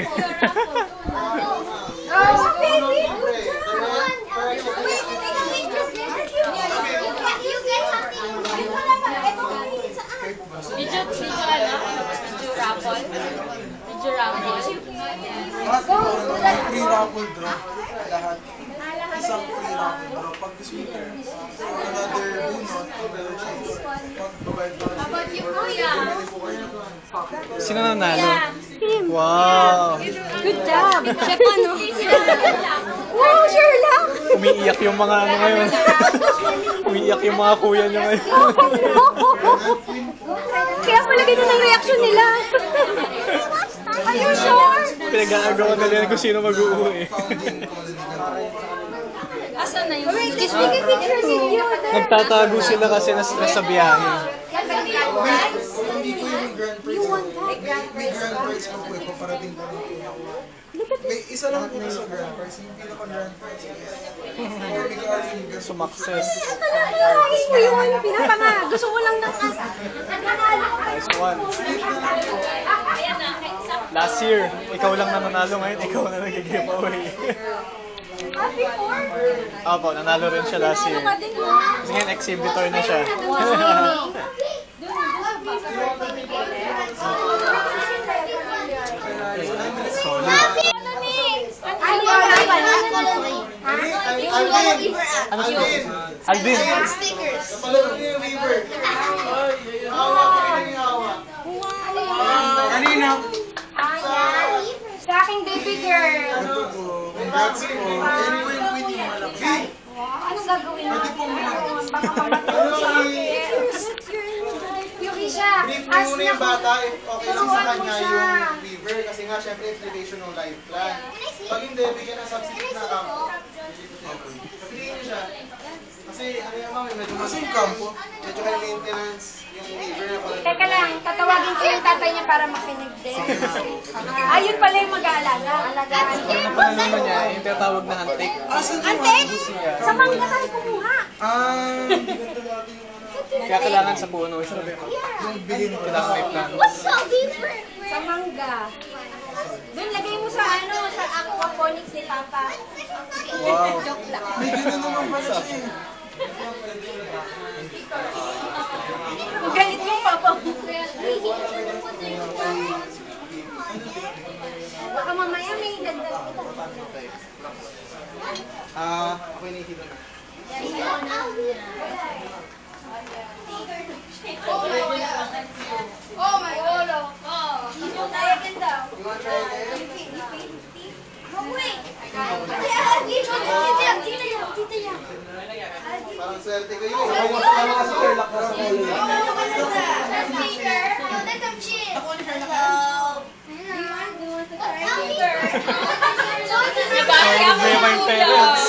Oh, baby! Video raffle. Video raffle. Free raffle draw. Lahat. Isang free raffle draw. Pag sweeter, another bunot, another chance. Pag babayad pa How about you, Kuya? Sino nanalo? Wow! Good job! Chef ano? Wow, Sherla! Umiiyak yung mga ano ngayon. Umiiyak yung mga kuya niya ngayon. Kaya pala ganun ang reaction nila. Are you sure? Pinag-aagawa na nila kung sino mag-uuwi. Asan na yung Wait, we can picture video. Nagtatago sila kasi na-stress sa biyahe. Hindi ko yung grand prize. May grand prize ko po eh. Paparating ko ng kuya ko. May isa lang po sa grand prize. Yung pinaka-grand prize is Sumakses. Talagin mo yun. Pinapanga. Gusto ko lang ng Nice one. Last year, ikaw lang na nanalo ngayon. Ikaw na nag-giveaway. Opo, nanalo rin siya last year. Kasi ngayon, exhibitor na siya. Ano siya? Alvin! Napalaro niyo yung waiver. Hawa ko yung hawa. Kanina. Sa aking baby girl. Ito po. Congrats po. Anyway, pwede yung malaki. Ano gagawin mo? Pwede pong Baka mamatay sa akin. Yung isa, brief mo muna yung bata if okay lang sa kanya yung waiver. Kasi nga, syempre, implication ng life plan. Pag hindi, bigyan ng substitute na campo. Pagpiliin niyo siya. Kasi, ano yung mami, medyo mas yung campo. Medyo kayo maintenance. Yung waiver na pala. Teka lang, tatawagin ko yung tatay niya para makinig din. Ayun pala yung mag-aalaga. Alagaan niya. Ano pala naman niya? Yung tinatawag na antik. Antek! Sa mangga tayo kumuha. Kaya kailangan sa puno siya. Yung bilhin ko lang may plan. Sa mangga. Doon, lagay mo sa ano, sa aquaponics ni Papa. Wow. Joke lang. May gano'n naman ba siya eh? Galit mo, Papa. Baka mamaya may ganda. Ako inihilo na. Oh my God. Oh. Kaya ganda. You wanna try again? Oh, wait. Tita yan. Parang swerte ko yun. Parang kasi Sherlock na sa May my parents.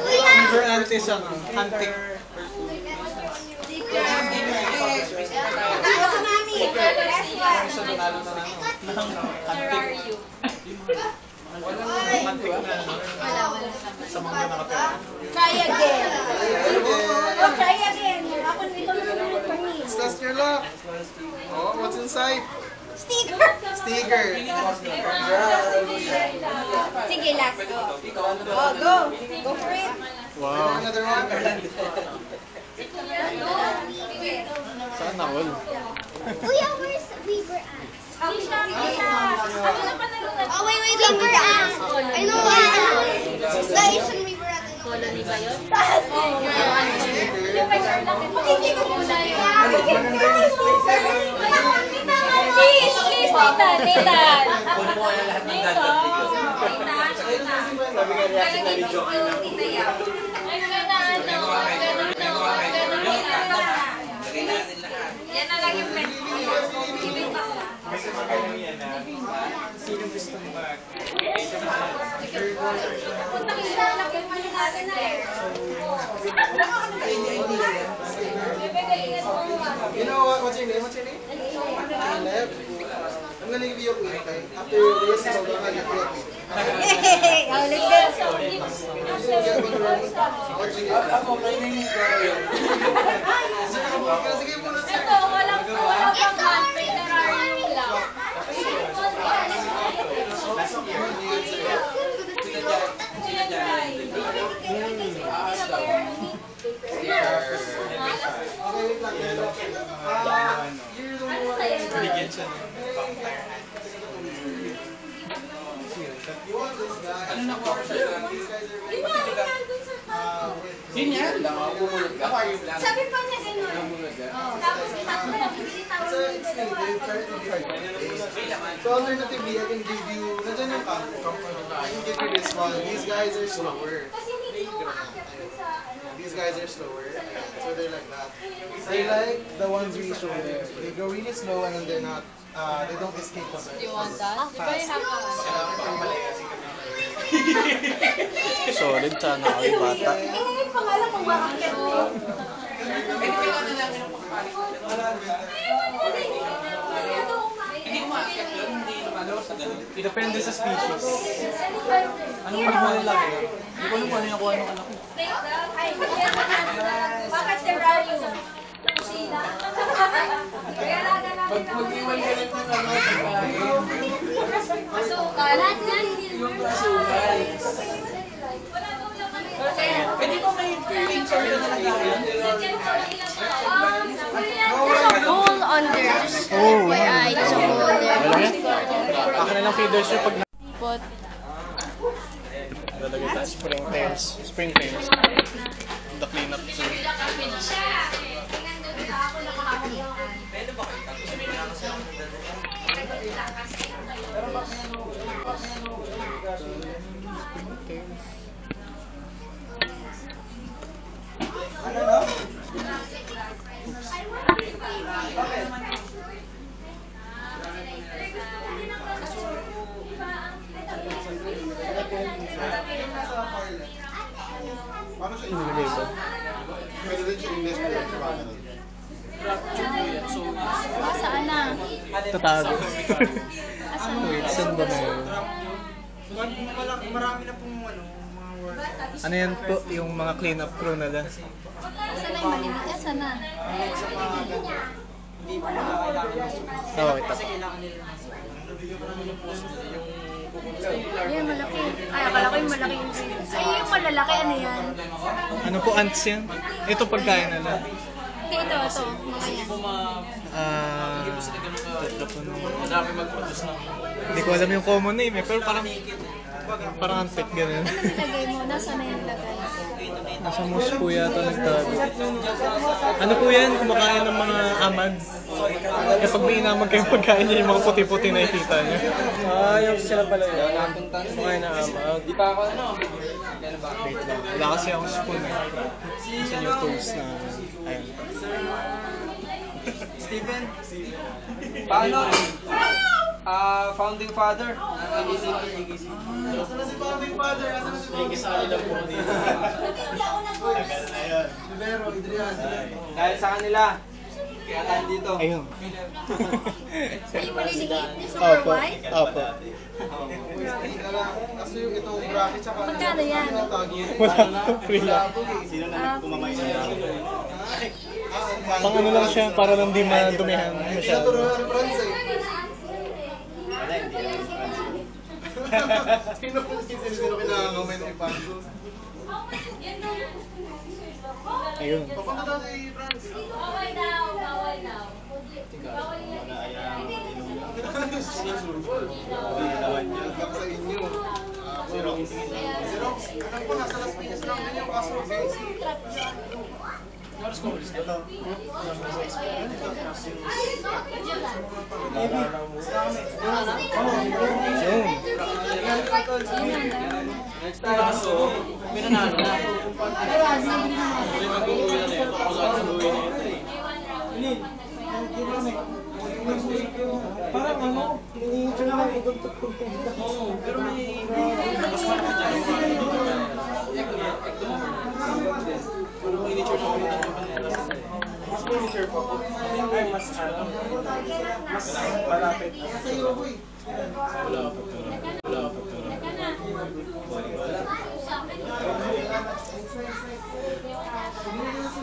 Fever antis ano? Antik. Sa nanalo na ano? Antik. Antik na ano? Sa mga nakatira. Try again. Oh, try again. Ako nito na naman for me. Test your luck. Oh, what's inside? Sticker. Sticker. Sige, last. Oh, go. Go for it. Wow. Another one. Sana all. Kuya, where's Weaver at? Ano na panalo na? Oh, wait, Weaver at. I know it. The Asian Weaver at. Colony ba yun? Yung may girl lang. Hindi ko muna yun. Please, please, Nathan, Nathan. Kunin mo kaya lahat ng ganda dito. Sabi nga reaction na ni Joke na. Ay, ganun, ganun, Lagay natin lahat. yan na lang yung pet ko. Ibig pa siya. Kasi magano yan na. Sino gusto mo ba? Puntang ilalagay mo yung natin na eh. You know what? What's your name? What's your name? Caleb. I'm gonna give you a quiz, okay? After this is over, I'll give you a quiz. Yay! Oh, let's go. Sige muna. Ito, walang pang Literary lang. Bigyan siya ng vampire. Ano na ko sa Yun yan. Bumulog ka. Sabi pa niya gano'n. Tapos tatlo na bibili tayo. So alternatively, I can give you, nandiyan yung camp, I can give you this one. These guys are slower. Kasi hindi ko makakit sa ano. These guys are slower. So they're like that. They like the ones we show there. They go really slow and then they're not, they don't escape us. You want that? Di ba you have Solid sana ako yung bata. Eh, pangalan kung makakit mo. Hindi umakyat yun. Hindi lumalaw sa ganun. Depende sa species. Anong pagmahal lang eh? Hindi ko alam kung ano yung kuha ng anak ko. Ay, bakit si Rayo? Sila. Kaya natin natin ako. Mag-iwan ka rin ng ano sa bahay. Masukal. Yung masukal. Pwede ko may picture na nagkakaroon. Bowl unders. Oh, FYI, there's a bowl there. Alam niya? Akin na lang feeders yung pag But, lalagay tayo spring flames. Spring flames. The cleanup soon. Paano siya Nilagay ko. Pwede rin siya invest ko yung trabaho. saan na? Tatago. Wait, saan ba na yun? Marami na pong ano, mga work. Ano yan po? Yung mga cleanup crew nila. Saan na yung maliliit? Saan na? Hindi pa nila kailangan ng sumunod. Oo, ito. Kasi kailangan nila ng nabigyan ko namin ng post yung pupunta sa Yan, malaki. Ay, akala ko yung malaki yung ay, yung malalaki, ano yan? Ano po, ants yan? Ito pagkain nila. Hindi, ito, mga yan. Tatlo po nung... Madami mag-produce ng... Hindi ko alam yung common name eh, pero parang antik ganun. Ano nilagay mo? Nasaan na yung lagay? Nasa moose po yata nagtago. Ano po yan? Kumakain ng mga amag. Kapag may inamag kayong pagkain niya, yung mga puti-puti na ikita niya. yung sila pala yun. Kumakain na amag. Di pa ako ano. Wait lang. Wala kasi akong spoon eh. Kasi yung toast na... Ayun. Steven? Paano? Founding father. Asan na si Founding Father? Asan na si Founding Father? Rivero, Adrian. Dahil sa kanila. Kaya tayo dito. Ayun. Ay, maliliit? Super Opo. white? Opo. Kasi yung itong bracket tsaka... Magkano yan? Wala po. Free lang. Sino Ah, Pang ano lang siya, para lang di madumihan masyado. Naturuan ng France eh. Sino kinakakamay ng Ipanzo? Ayun. Papunta daw si France. Bawal daw, bawal daw. Bawal yan. Sa inyo. Xerox. Xerox. Alam ko, nasa Las Piñas lang din yung kaso. Parang ano, iniintro na lang pagtugtog. Pero may mas malaki dyan. Pero may nature pa rin. Mas miniature pa po. Ay, mas ano, mas malapit.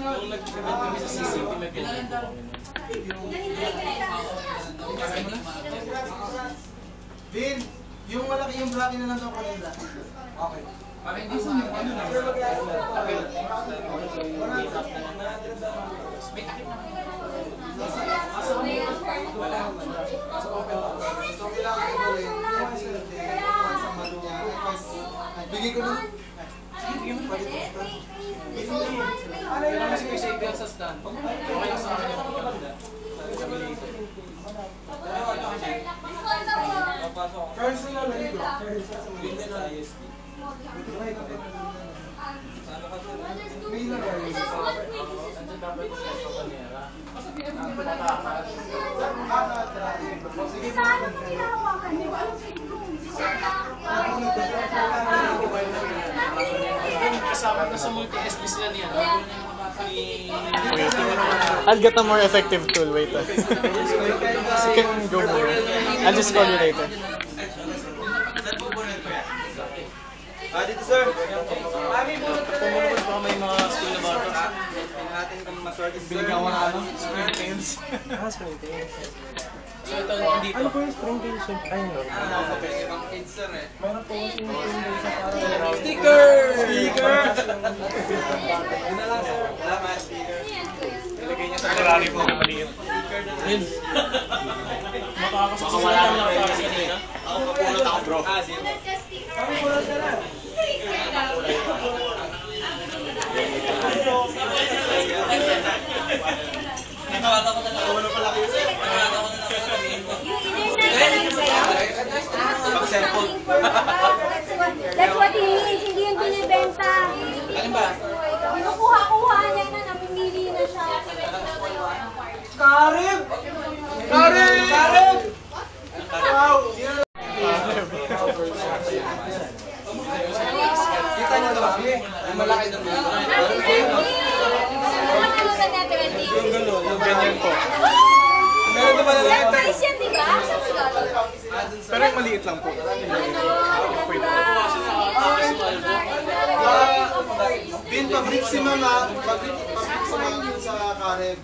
Nung nag-treatment kami sa CCP, may pinag Vin, yung malaki yung blackie na lang daw kanila. Okay. Para hindi sa ano na. Bigay ko na. Kailangan kasi may save sa stand. Okay lang sa akin yung pagkakanda. Personal na ito. Hindi na ISD. Nandiyan dapat yung sa kanera. Kasama na sa multi-SP sila niya. I'll get a more effective tool, wait. You can go more. I'll just call you later. Dito sir. Pumunod baka may mga skill na bata. Natin kung maswerte sir. Binigyan ko na ano, spring tails. Spring tails. So ito dito. Ano po yung spring tails? Ay, no. Ibang kids sir eh. Meron po kasi yung spring tails sa parang... Sticker! Sticker! Yun na lang sir. Wala ka speaker. Ilagay niya sa karami mo. Maliit. Yun. Makakasakawala lang ako sa kanina. Ako kapulot ako bro. Sige. Ano pala kayo sir? That's what he means, hindi yung binibenta. Alin ba? Kinukuha-kuha niya na, namimili na siya. Karib! Karib! Karib! Wow! Kita niyo ba? Yung malaki na mga. Yung gano'n, yung ganyan po. Meron naman na lang. Price yan, di ba? Saan mo galing? Pero yung maliit lang po. Bin, pabrik si mama. Pabrik si mama yun sa Karib.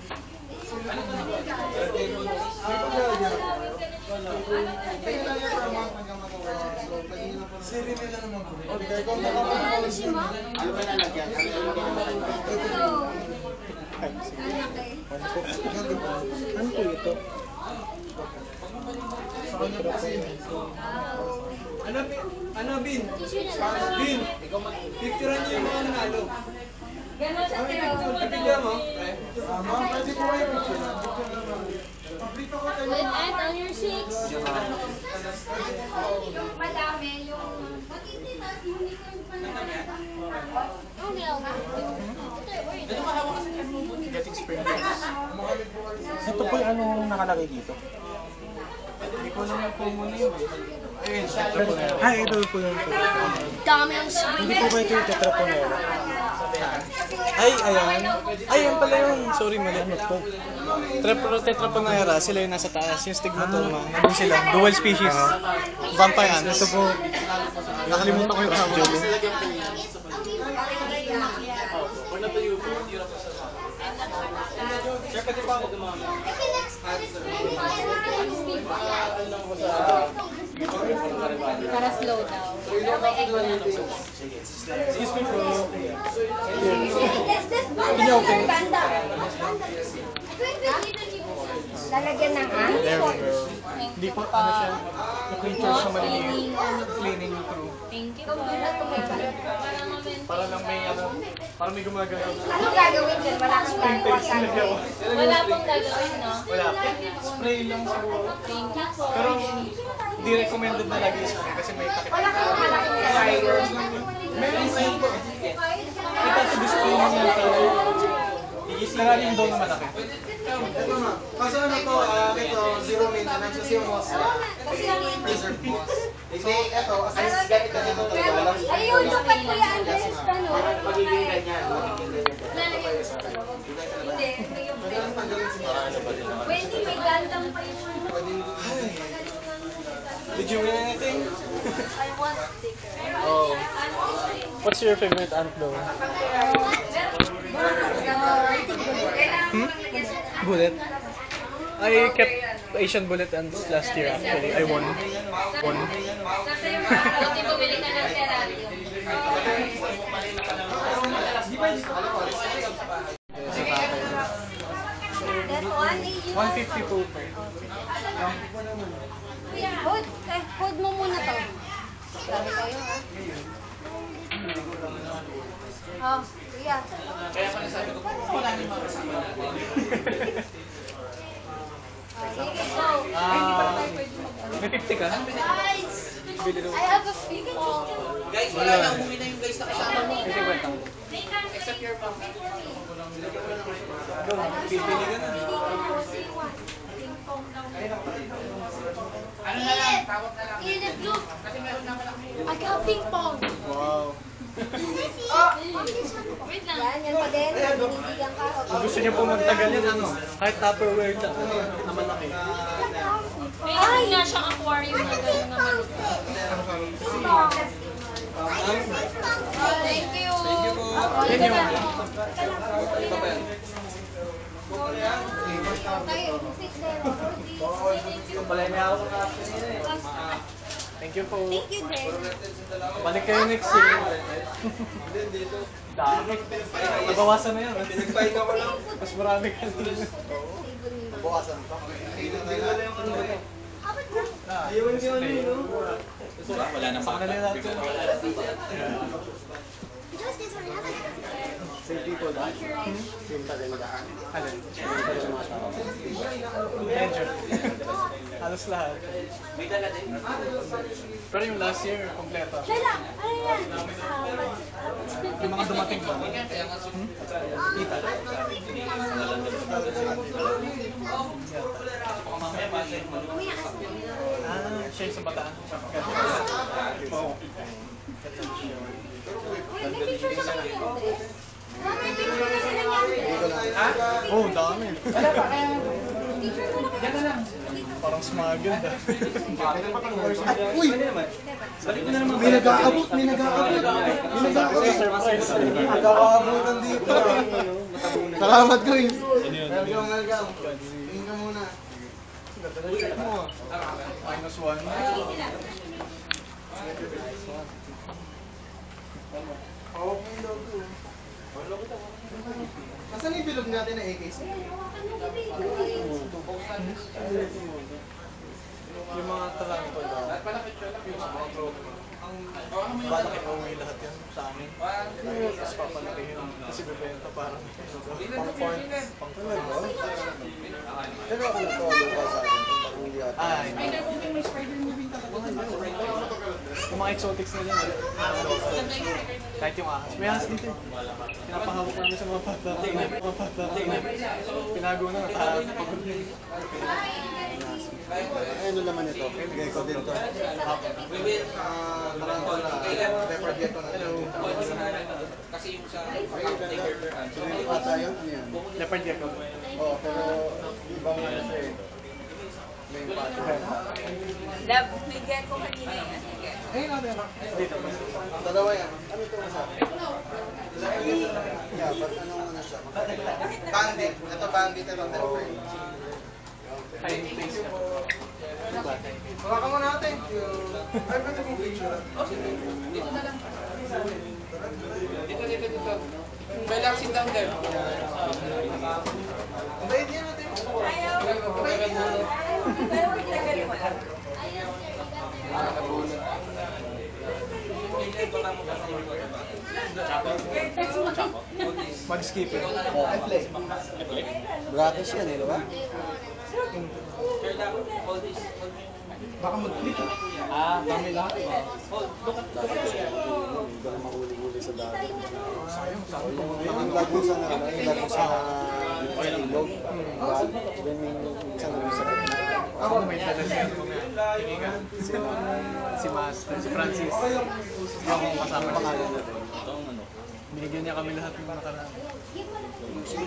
Siri nila naman po. Okay, kung nakapag-alas yun. Ano ba nalagyan? Ano po ito? Ano, Bin? Bin, picturean niyo yung mga nanalo. Ganon siya sa'yo. Pipigyan mo? Ma'am, pwede po kayo picture. Pabrito ko kayo. With and on your six. Yung madami, yung... Getting spring tails. Ito po yung anong nakalagay dito. Hindi ko alam yung promo na yun. Ayun, tetraponera. Ay, ito po yung... Dami ang spring. Hindi po ba ito yung tetraponera? Ay, ayan. Ay, yan pala yun. Sorry, mali. Ano po? Tetraponera, sila yung nasa taas. Yung stigmatoma. Nandun sila. Dual species. Vampire ants. Ito po. Nakalimutan ko yung tawag. Sir, pwede pa ako dumami. Para slow down. Excuse me po. Pinopen. Lalagyan ng There we go. Hindi po, ano siya, na-creature sa maliliit. Cleaning crew. Thank you. Para lang may, ano, Parang may gumagalaw. Anong gagawin dyan? Wala kang gagawa gagawin. Wala pong gagawin, no? Wala. Spray lang siguro. Pero hindi recommended na lagi spray kasi may takip. Wala kang malaking gagawin. Meron po. May tattoo display naman ito. Maraming daw na malaki. Ito na. Kaso ano to, ito, zero maintenance kasi yung moss niya. Preserved moss. So, ito, as ganito naman talaga. Walang Ayun, dapat Kuya Andres, ano? magiging ganyan. Lalagyan mo sa loob. Hindi, may yung Madalang tanggalin si Mara. Wendy, may gandang pa yung ano. Did you win anything? I want sticker. Oh. What's your favorite ant though? Bullet. I kept Asian bullet ants last year actually. I won. Buti bumili ka ng terrarium. That one, 152 per. Hold mo muna to. Sabi kayo, ha? Oh, kuya. Kaya pa nasabi ko, wala naman mga kasama. Sige, go. May 50 ka? Bili daw. I have a Pikachu. Guys, wala na. Umuwi na yung guys na kasama mo. May 50. Except your mom. Bibili ka na. Ano na lang, tawag na lang. Init, look. Kasi meron na pala. I got ping pong. Wow. Wait lang. Yan pa din. Binibigyan ka. Kung gusto niyo po magtagal yan, ano? Kahit Tupperware lang. Na malaki. May nga siyang aquarium na gano'n na maliit. Thank you. Thank you po. Yan yung... Thank you po. Thank you, Dre. Balik kayo next year. Dami. Nabawasan na yun. Pinagpahinga ko lang. Mas marami ka din. Bawasan pa. Wala na pa. Sana nila natin. Same people that? Same talindahan. Alin? Medyo. Halos lahat. Pero yung last year, kompleto. Shela, ano yan? Yung mga dumating ba? Kita. Siya yung sa bataan. May picture sa kanya, Andres. May picture na sila niya. Oh, dami. Picture mo na kayo. Parang smuggled ah. Uy! May nag-aabot, may nag-aabot. May nag-aabot. Surprise. Nag-aabutan dito. Salamat guys. Welcome, welcome. Tingin ka muna. Ulit mo. -1. Okay daw to. Nasaan yung bilog natin na AKC? Yung mga tarantula, yung mga tropa, ang balaki pauwi lahat yan sa amin. Tapos papalakihin kasi bibenta parang pang-porn, pang-porn. Pero ako nag-follow ka sa akin kung pakuli ata. Ah, hindi. Yung mga exotics na yan. Kahit yung ahas. May ahas dito. Pinapahawak namin sa mga bata. Mga bata. Pinago na, nakapagod na. Ano naman ito? Bigay ko din to. Tarantula. Leopard gecko na. Hello. Kasi yung sa tiger Hindi ata yun. Ano yan? Leopard gecko. Oo, pero ibang ano siya eh. May pato. Love, bigyan ko kanina yan. Dito. Dalawa yan. Ano ito sa akin? Yeah, but ano ano siya? Bandit. Ito bandit ito. Leopard. Hi, thanks. Diba? Wala ka muna, thank you. Ay, pwede kong picture. Dito. Relax, sit down there. Bayad yan natin. Mag-skip eh. Gratis yan eh, di ba? Baka mag-click eh. Dami lahat eh. Hindi ka mahuli-huli sa dati. Sayang, sabi ko. Yung lagusan na, yung lagusan na ilog. Then may isang lagusan na. Ako may talaga ko nga. Sige ka. Si Master, si Francis. Yung kasama pangalan natin. Binigyan niya kami lahat ng nakaraan. Sa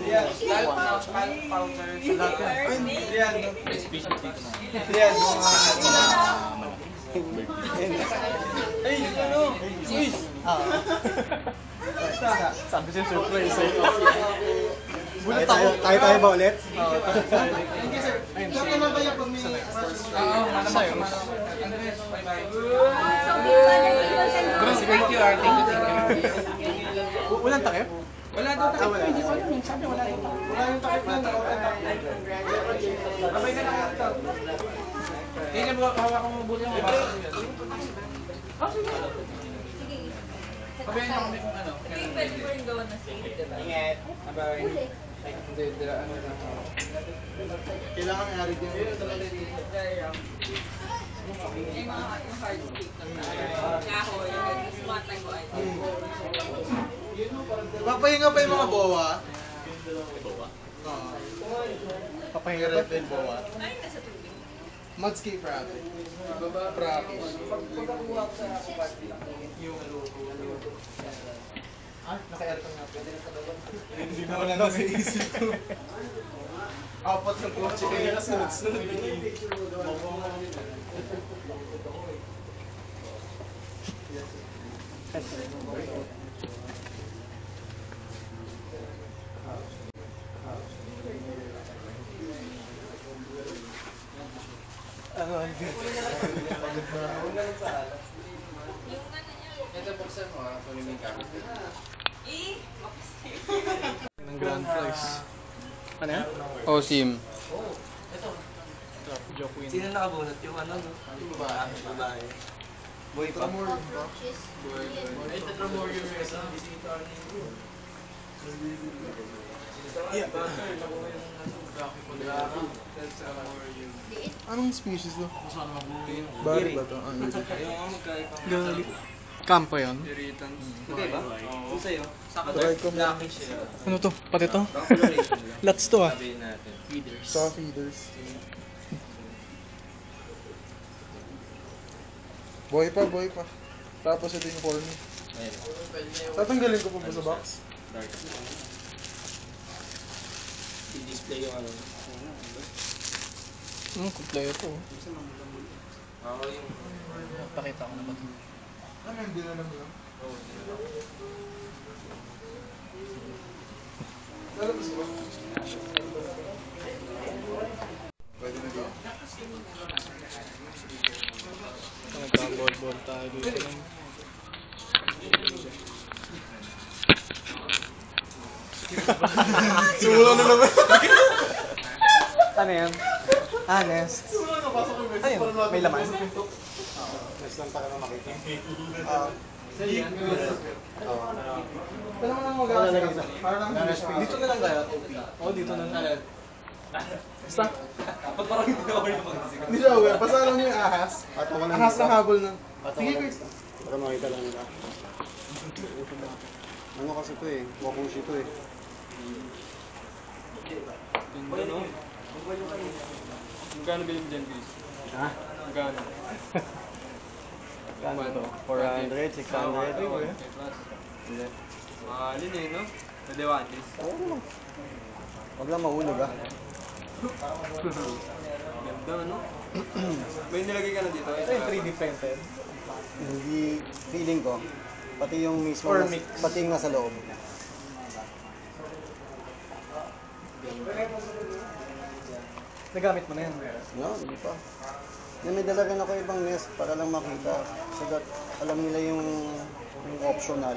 lahat yan. Sabi siya surprise eh. Bulat ako. Tayo ba ulit? Ayun, si... Sa'yo. Thank you, Art. Walang takip? Wala daw takip. Hindi ko alam. Sabi wala daw takip. Wala yung takip na. Babay ka na ito. Hindi mo hawak mo mabuti yung basa ko yan. Oh, sige. Pabayan niyo kami kung ano. Hindi pwede mo rin gawa na save, diba? Ingat. Babay. Hindi, ano lang. Kailangan i-arid yun. Yung mga hard cake na kahoy, yung sumatagoy. Papahinga pa yung mga bowa. Papahinga Red Tail bowa. Ay, nasa tubig. Mudscape rabbit. Practice. Naka-aircon nga pwede na sa bawal. Hindi na wala na sa isip ko. Apat ng kotse kaya sunod-sunod. Ano, Alvin? Ito buksan mo ha, kunin mo yung camera. Ng grand prize. Ano yan? Oh, Sim. Joke win. Sino nakabunot yung ano, no? Yung babae. Boy pa. Anong species to? Bari ba to? Gali. Kampo yun? Okay ba? Kung sa'yo. Try ko mo. Ano to? Pati to? Lots to ah. Sabihin natin. Sa feeders. Boy pa. Tapos ito yung corny. Tatanggalin ko pa ba sa box? I-display yung ano. Kompleto. Ako yung... Pakita ko na ba ito? Ano yung dinalam lang? Lalabas ko ba? Pwede na dito. Nagka-ball tayo dito lang. Simula na naman. Ano yan? Honest. Ayun, may laman. Next lang para makita. Ito naman ang mag-aasal. Para lang Dito na lang kaya? Oo, dito na lang. Basta? Ba't parang hindi ako yung mag-isip? Hindi siya aware. Basta alam niyo yung ahas. At ako lang Ahas na habol na. At Sige, ako Chris. para makita lang nila. Ano kasi to eh? Wakushi to eh. Ano? Magkano bilhin dyan, Chris? Ha? Magkano? Magkano to? 400, 600. Hindi. Mahalin eh, no? Naliwantis. Huwag lang mahulog ah. Ganda, ano? May nilagay ka na dito? Ito yung 3D printed. Hindi, feeling ko, pati yung mismo, Or mix. pati yung nasa loob. Nagamit mo na yan. No, hindi pa. May dala rin ako ibang nest para lang makita. So that alam nila yung optional.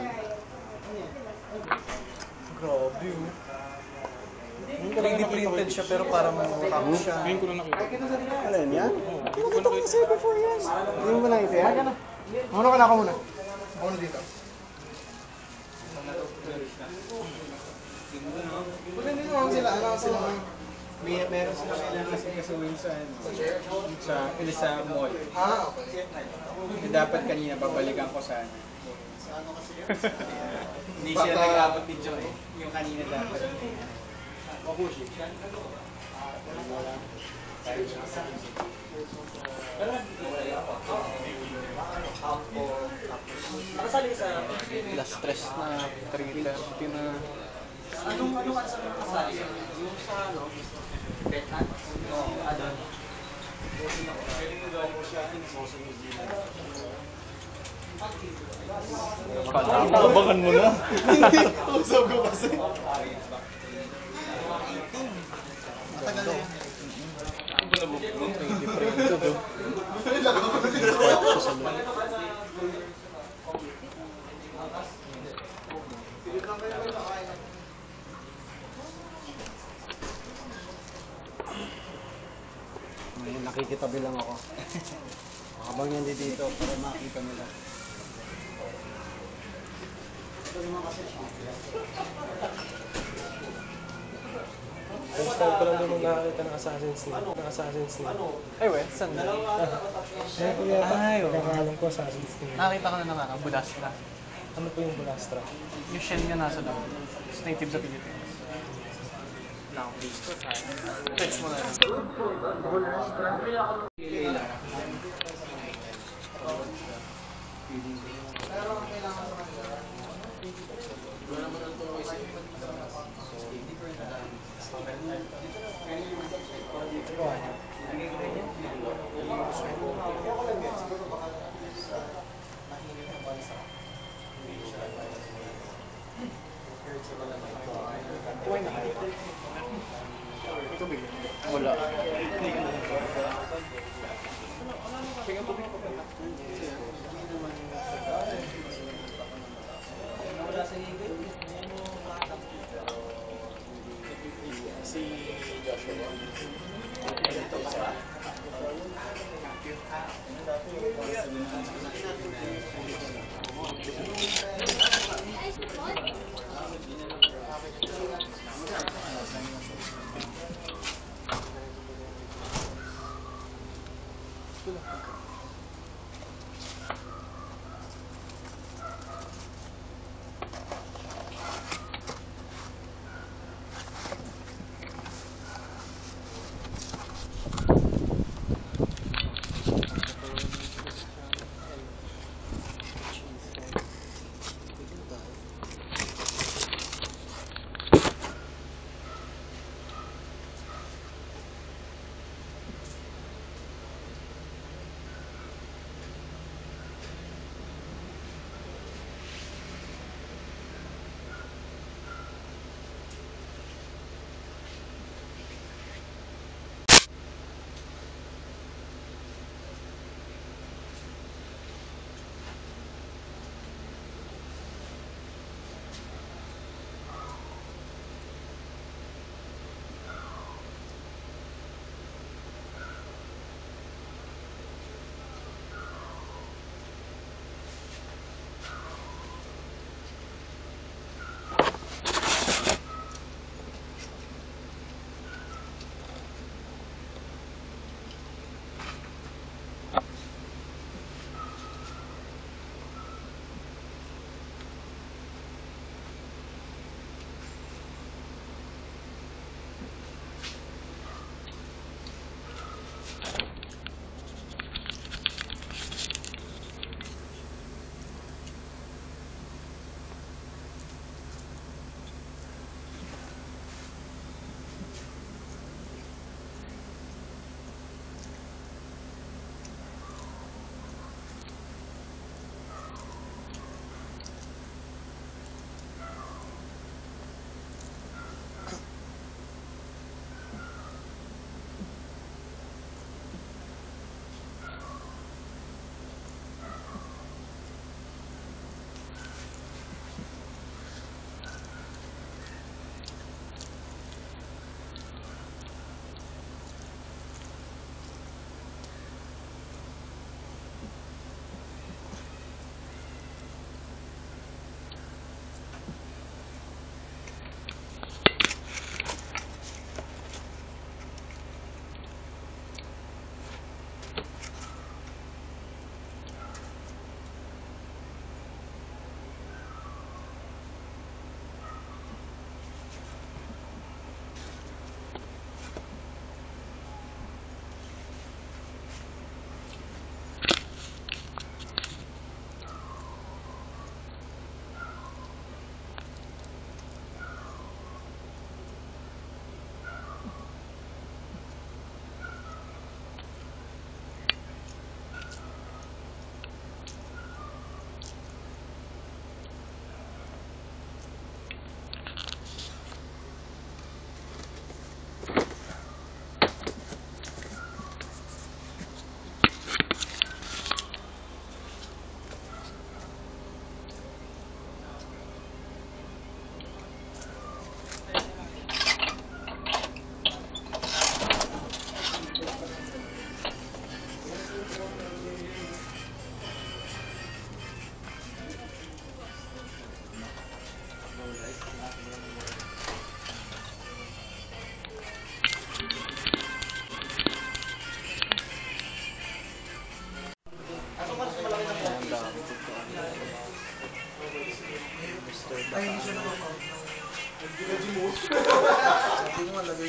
Grabe oh. 3D printed siya pero parang rock siya. Ngayon ko na nakita. Ano yun yan? Nakita ko kasi before yan. Hindi mo ba nakita yan? Muna ka na ako muna. Ako na dito. Wala din naman sila, Meron sila kailangan kasi kasuhin sa mall. okay. Dapat kanina babalikan ko sana. Hindi siya nag-abot ni Joe eh. Yung kanina dapat. Nakasali sa... Last stress na 3:30 na. Anong ka sa nakasali? Yung sa ano? Betan? Oo. Ano? Abangan mo na. Hindi, usap ko kasi. Matagal na yan. Ngayon, nakikitabi lang ako. Habang yan dito para makita nila. First time ko lang naman nakakita ng Assassin's Creed. Ay, wait, saan na? Ay, oo. Pagkakalam ko Assassin's Creed. Nakita ko na naman, Budastra. Ano po yung Bulastra? Yung shell niya nasa loob. It's native sa Pilipinas. Wala akong place ko. Search mo na lang. Wala.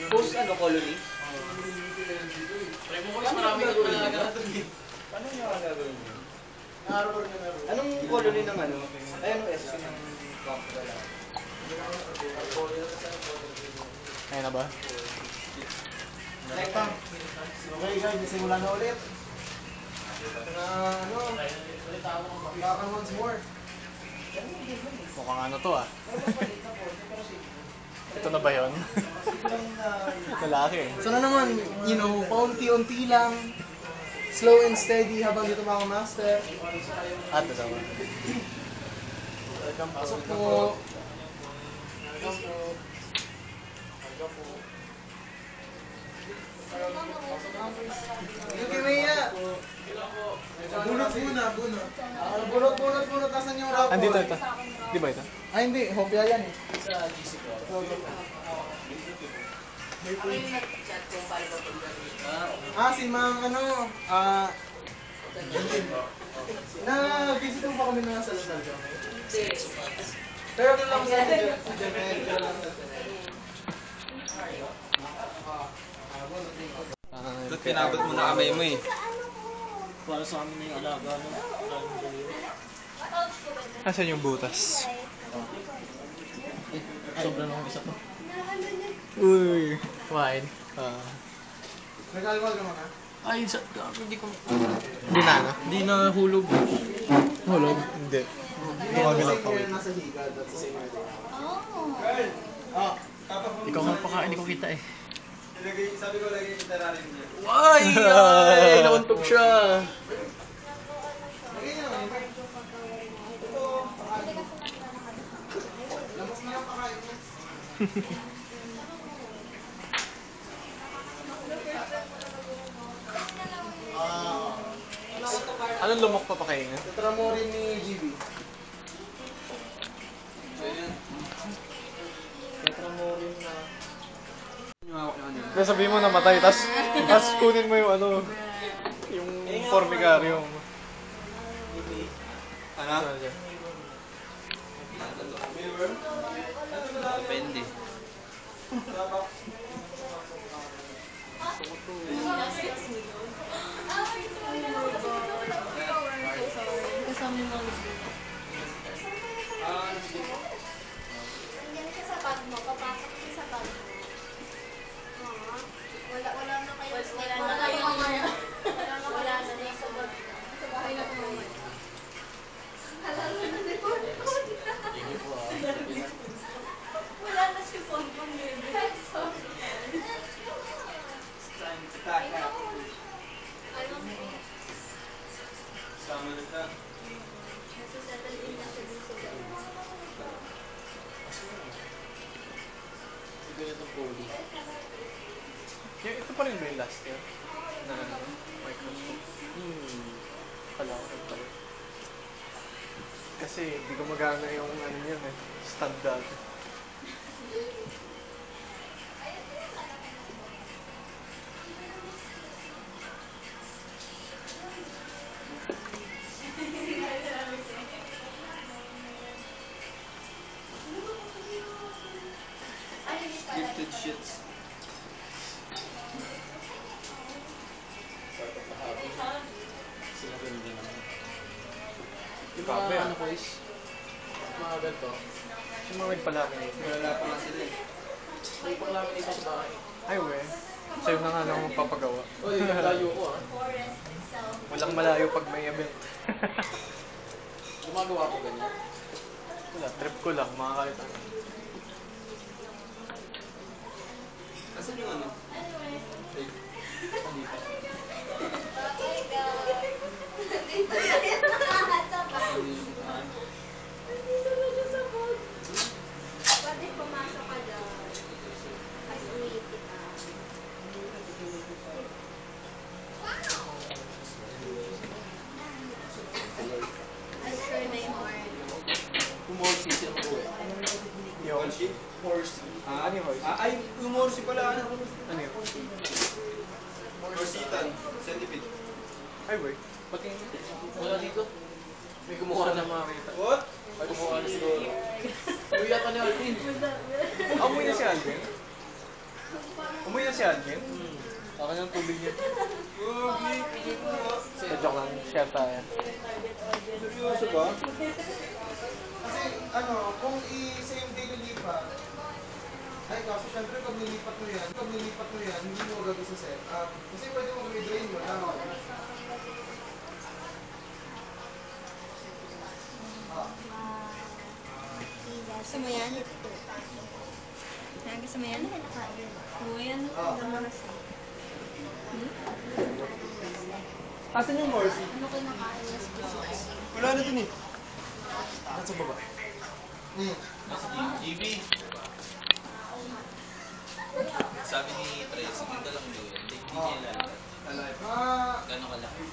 Post ano, colony? Marami na pala Paano nyo ang gagawin nyo? Anong colony ng ano? Ay, anong SC ng Pampala? Ayun na ba? Okay guys, simula na ulit. Bakan once more. Mukhang ano to ah. Ito na ba yun? Lalaki. So na naman, you know, paunti-unti lang. Slow and steady habang dito mga master. At ito ba? Welcome pasok po. Welcome po. Welcome po. Yuki Mia! Bunot muna, bunot. Bunot. Nasaan yung rapor? Andito ito. Di ba ito? Ay hindi, hopya yan eh. Si ma'am ano, na-visit mo pa kami na sa Lasal ka? Pero doon lang sa Ba't pinabot mo na kamay mo eh? Para sa amin na yung alaga, no? Asan yung butas? Sobrang lang isa pa. Uy! Wine. Nag-alwal ka muna? Ay, hindi ko... Hindi na, no? Hindi na hulog. Hulog? Hindi. Tumami lang pa. Nasa higad at sa same area. Ikaw nga pakain, hindi ko kita eh. Sabi ko lagi yung terrarin niya. Ay! Ay! Nauntog siya! Anong lumok pa pakainin? Tatra mo rin ni GB. Tatra mo rin na... Kaya sabihin mo namatay, tas kunin mo yung ano, yung formicarium. Ano? Depende. Nandiyan siya sa bag mo, papasok siya sa bag mo. Wala na kayo. Wala na kayo mamaya. Wala na sa bag. Sa bahay na ko mamaya. Wala na si Pompong bebe. Sama na ka. Nagsasettle in na siya dun sa bag. Ito pa rin ba yung last year? Na Microsoft? Kala ko rin pala. Kasi hindi ko magana yung ano yun eh, standard. Gifted shits. Yung mga ano ko is, mga ganito, yung mga nagpalaminate. Wala pa nga sila eh. May panglaminate ko sa bahay. Ay we, sa'yo na nga lang magpapagawa. Uy, layo ko ah. Walang malayo pag may event. Gumagawa ko ganyan. Wala, trip ko lang, mga kahit ano. Asan yung ano? Pwede pumasok ka doon. Kasi umiipit ka. I'm sure may more. Kumorsi siya mo eh. Yung, Horsi? Horsi. ano yung horse? Ay, kumorsi pala ano? Ano yun? Horsitan. Centipede. Ay we, pati Wala dito. May kumuha na makakita. What? May kumuha na siguro. Uya ka ni Alvin. Amoy na si Alvin? Amoy na si Alvin? Baka ng tubig niya. Joke lang, share tayo. Seryoso ba? Kasi ano, kung i-same day lilipat, ay kaso syempre pag nilipat mo yan, hindi mo gagawin sa set. Kasi pwede mo i-drain mo lang. Gusto mo yan? Gusto mo yan? Oo, yan. Asan yung Morsi? Ano kinakain na sa Wala na dun eh. Nasa baba. GB. Sabi ni Tracy, ganda lang daw yan. Hindi niya ilalagay. Gano'ng kalaki?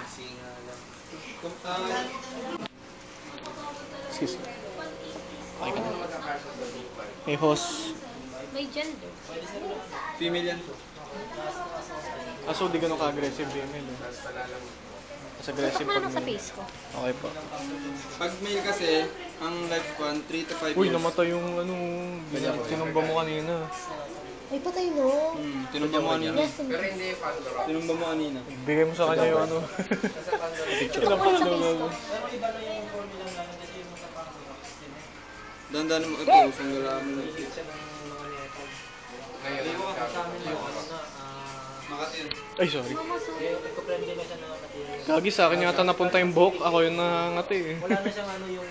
Singa lang. Excuse me. Okay ka na. Hey, host. May gender. Female yan po. Aso, di ganun ka-aggressive din yun. Mas aggressive pag Ano sa male. face ko? Okay po. Pag male kasi, ang lifespan 3 to 5 Uy, years. namatay yung ano, tinumba mo kanina. Ay, patay no. Tinumba mo kanina. Yes, Tinumba mo kanina. Bigay mo sa kanya yung ano. Ilang pa na Dandan mo ito, sanggala mo na. Ay, sorry. Gagi sa akin yata napunta yung buhok. Ako yung nangangati eh. Wala na siyang ano yung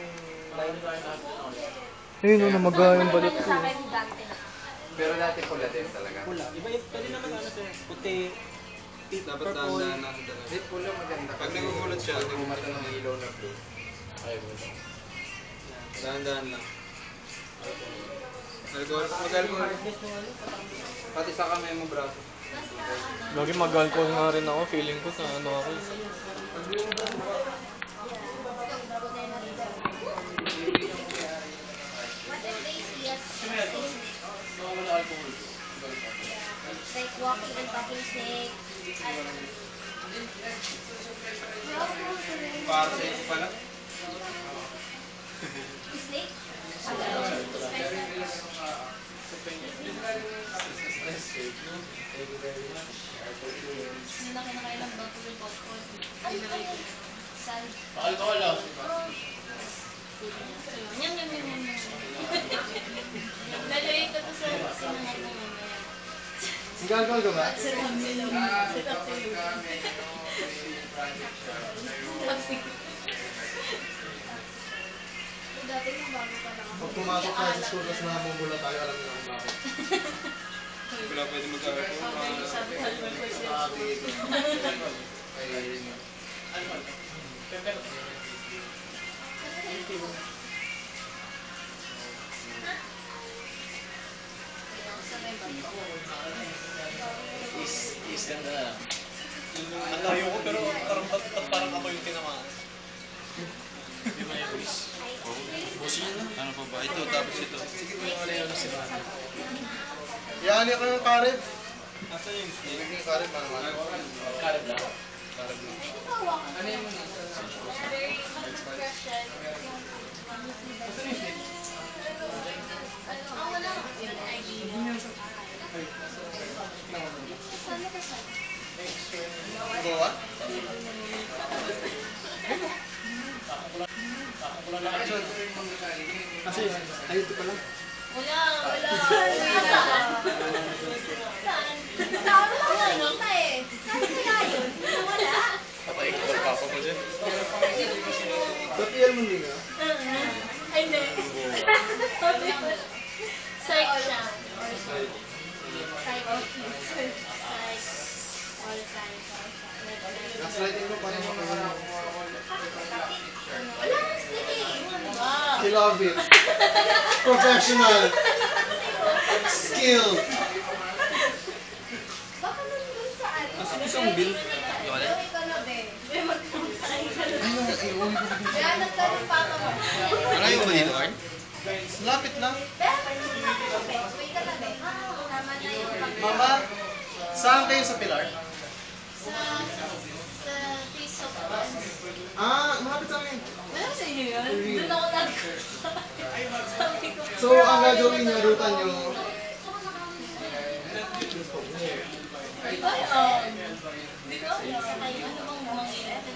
Ayun o, namaga yung balat ko. Pero dati pula din talaga. pula. Iba yung pwede naman ano siya, puti, Dapat dahan-dahan natin talaga. Hindi, pula maganda. Pag nagugulat siya, Pag bumata ng ilaw na blue. Ayaw mo. dahan-dahan lang. Alcohol, mag-alcohol. Pati sa kamay mo braso. Gagi mag-alcohol nga rin ako. Feeling ko na ano ako. Like walking and talking snake. Para sa iyo pala. Snake? Hindi na kinakailang ba ito yung popcorn? Ano ba yun? Sand. Alcohol ah. Yan, yan, yan, yan. Lalagay ko to sa sinangat mo mamaya. Nag-alcohol ka ba? Sa ramen. Dati nung bago pa lang ako. Pag pumasok tayo sa school, tapos namumula tayo, alam niyo kung bakit. Wala pwede mag-alcohol. Sabi ko, alcohol perception. Is ganda na. Ang layo ko pero parang ako yung tinamaan. Ano pa ba? Ito, tapos ito. Yan ko yung karib. Asan yung snake? Yung karib, ano man? Karib lang. Ano yung very expression. Ang wala ko yung idea. Saan mo kasi? Bawa? Kasi, ay ito pala. Wala. Saan? Saan mo nakikita eh? Saan kaya yun? Wala. Papaikot pa ako dyan. Ba't mo hindi nga? Ay, hindi. Psych siya. Psych. All science. Gaslighting mo, paano makawala? Wala nang sticky. Wow. I love it. Professional. Skill. Baka nandun sa ano? Asan isang bill? Gawin ko na, be. Be, magkamusain ka na. Ayun, iwan ko. Kaya nagtanong pa ako. Malayo ba dito, Arn? Lapit lang. Be, wait ka na, be. Tama na yung pag- Mama, saan kayo sa Pilar? Sa piece of buns. Malapit sa amin. Wala sa inyo yun? Doon ako nag- Sabi ko, So, ang gagawin niya, rutan niyo. Ay, hindi ko alam. Saka yung ano bang mangyayari?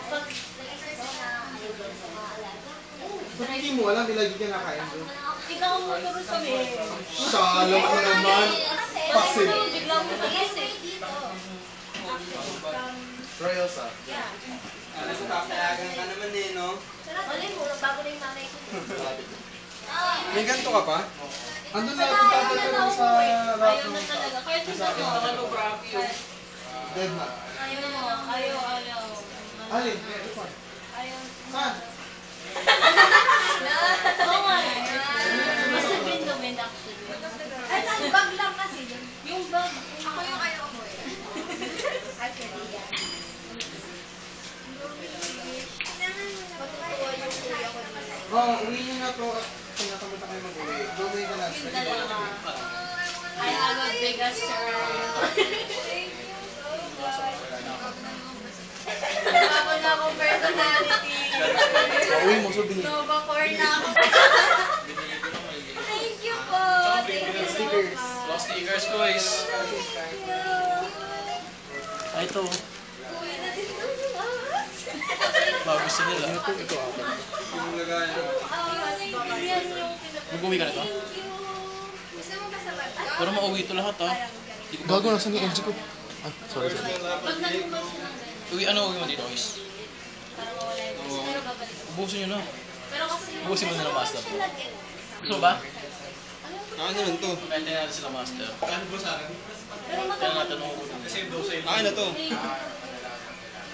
Pag nag-exercise na kayo doon sa mga alaga. Ba't hindi mo alam, ilagi ka nakain doon? Ikaw ang maturo sa amin. Alam mo naman. Passive. Biglang mo nagising. Royal sa. Papalagan ka naman eh, no? Alin mo, bago na yung nanay ko. May ganito ka pa? Andun na, itatapal ka lang sa Ayaw rack na ng talaga. Kahit isa mo. dead na. Ayaw mo. Ayaw. Alin? Ayaw. Saan? Oo nga. Basta wind actually. Ay, saan bag lang kasi. Yung bag. Ako yung ayaw mo eh. Actually, yan. Matutuwa yung kuya ko dito. Uwi niyo na to at pinakamunta kayo mag-uwi. Go-uwi ka na. Yung dalawa. I have a big Bago na akong personality. Uwi mo, so binili. Nova core na ako. Thank you po. Thank you so much. Lost stickers, guys. Thank you. Ito. Uwi na din doon yung ahas. Bago gusto nila. Ito, ito ako. Yung lagay. Yan yung pinag- Mag-uwi ka na to? Thank you. Gusto mo ba sa bata? Pero mauwi ito lahat, ha? Gago, nasa ni LG ko. Sorry. Pag nagkumbas ko ng ganyan, Uwi, ano uwi mo dito, guys? para mawala yung gusto. Pero babalik ko. Ubusin nyo na. Pero kasi yung... Ubusin mo na ng master. Siya lagi. Gusto mo ba? Ano lang to? Kaya natin sila master. Pero Kaya magkakaroon. natanong ko dun. Akin na to. Hindi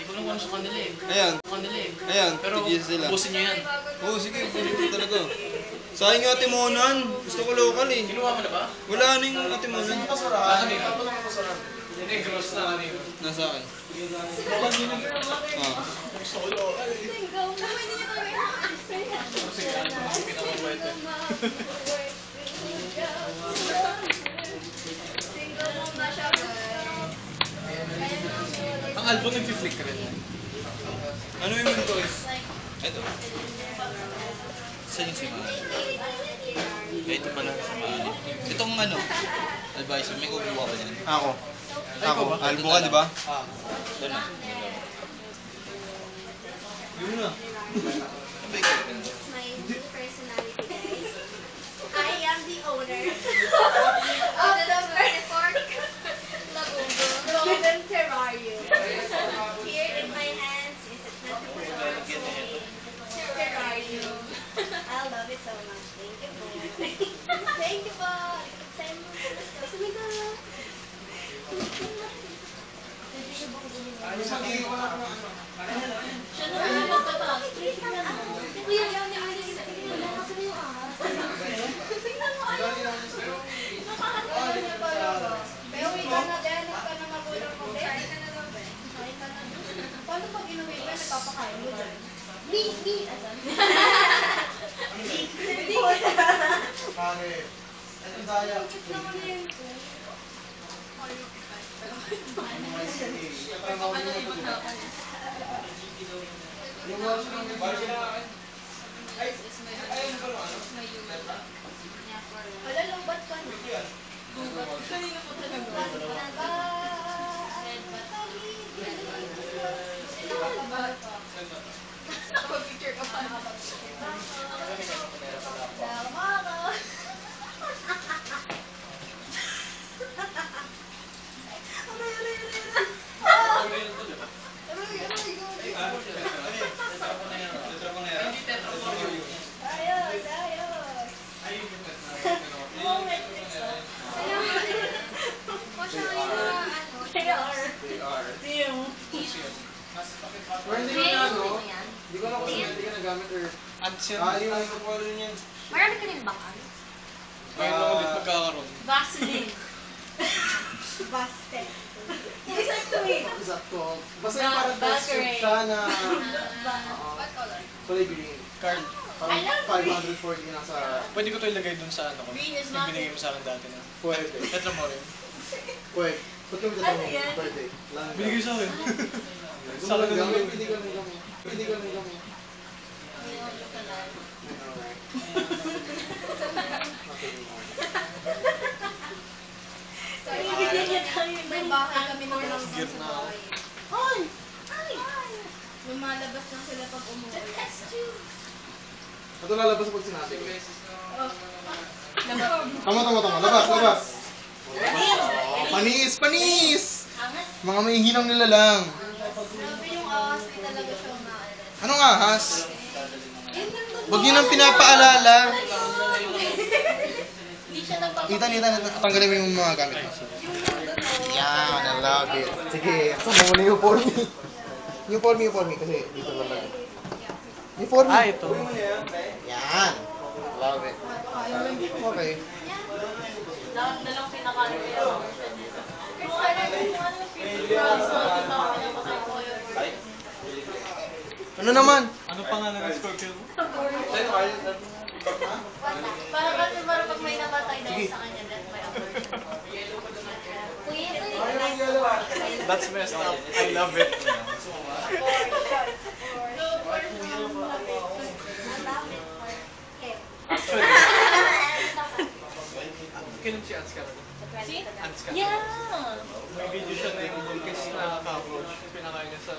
ko lang kung ano sa kanila eh. Ayan. Sa kanila eh. Ayan, Pero tigil sila. ubusin nyo yan. Oo, sige, pwede ko talaga. Sayang yung Atimonan. Gusto ko local eh. Kinuha mo na ba? Wala na yung Atimonan. Ah, kanina. Hindi, gross na kanina. Nasa akin. Ah. Ang album nag-flick rin. Ano yung dito guys? Ito. Saan yung si Mahal? Ito pala si Mahal. Itong ano, advisor, may kukuha ko yan. Ako. Ay, Ako. ikaw ba? Albo ka, di ba? Ah, doon na. Yun na. Sabay ko rin. My new personality, guys. I am the owner of the Fork Golden Terrarium. Here in my hands is a 24 terrarium. I love it so much. Thank you po. Thank you po. Siya na lang magtatapos. Kuya, yan yung tingnan mo, ano? Nakakatawa niya talaga. Pero uwi ka na, Dennis ka na magulang mo. Kain ka na lang, Ben. Kain ka na. Paano pag inuwi ka, nagpapakain mo dyan? Me. Asan? Hindi ko na. Pare. Ito daya. Bakit naman yun po? Wala, lubat ka na. Kanina po talaga. Nakapag-picture ka pa. Pero hindi ko na ano. Hindi ko na kung hindi ka nagamit or... yung ano ko rin yan. Marami ka rin bakal? Ngayon lang ulit magkakaroon. Vaseline. Vaseline. Exactly. Exacto. Basta yung parang test tube siya na... What color? Kulay green. Card. Parang 540 na sa... Pwede ko ito ilagay dun sa ano ko. Green is Yung binigay mo sa akin dati na. Pwede. Tetra mo rin. Pwede. Ba't kami tatanong? Birthday. Binigay sa akin. Sa akin Gamit, naman. hindi kami. Hindi kami. May bahay kami ng lang sa bahay. Ay! Lumalabas lang sila pag umuwi. Ito lalabas pag sinabi ko. Oh. Tama. Labas. Panis! Mga may hinang nila lang. Grabe yung ahas ay talaga siya umaalas. Anong ahas? Huwag yun ang pinapaalala. Hindi siya nagpapakita. Nita. Tanggalin mo yung mga gamit mo. Yan, I love it. Sige, saan mo na yung for me? Yung for me kasi dito lalagay. Yung for me. Ito. Yan. Love it. Okay. Dalang pinakain ko yan. Ano naman? Ano pangalan ng scorpion mo? Parang pag may namatay dahil sa kanya, death by abortion. That's messed up. I love it. Kinom si Ants ka na. Si? Ants ka. Yeah! May video siya na yung bulkis na cockroach. Pinakain niya sa...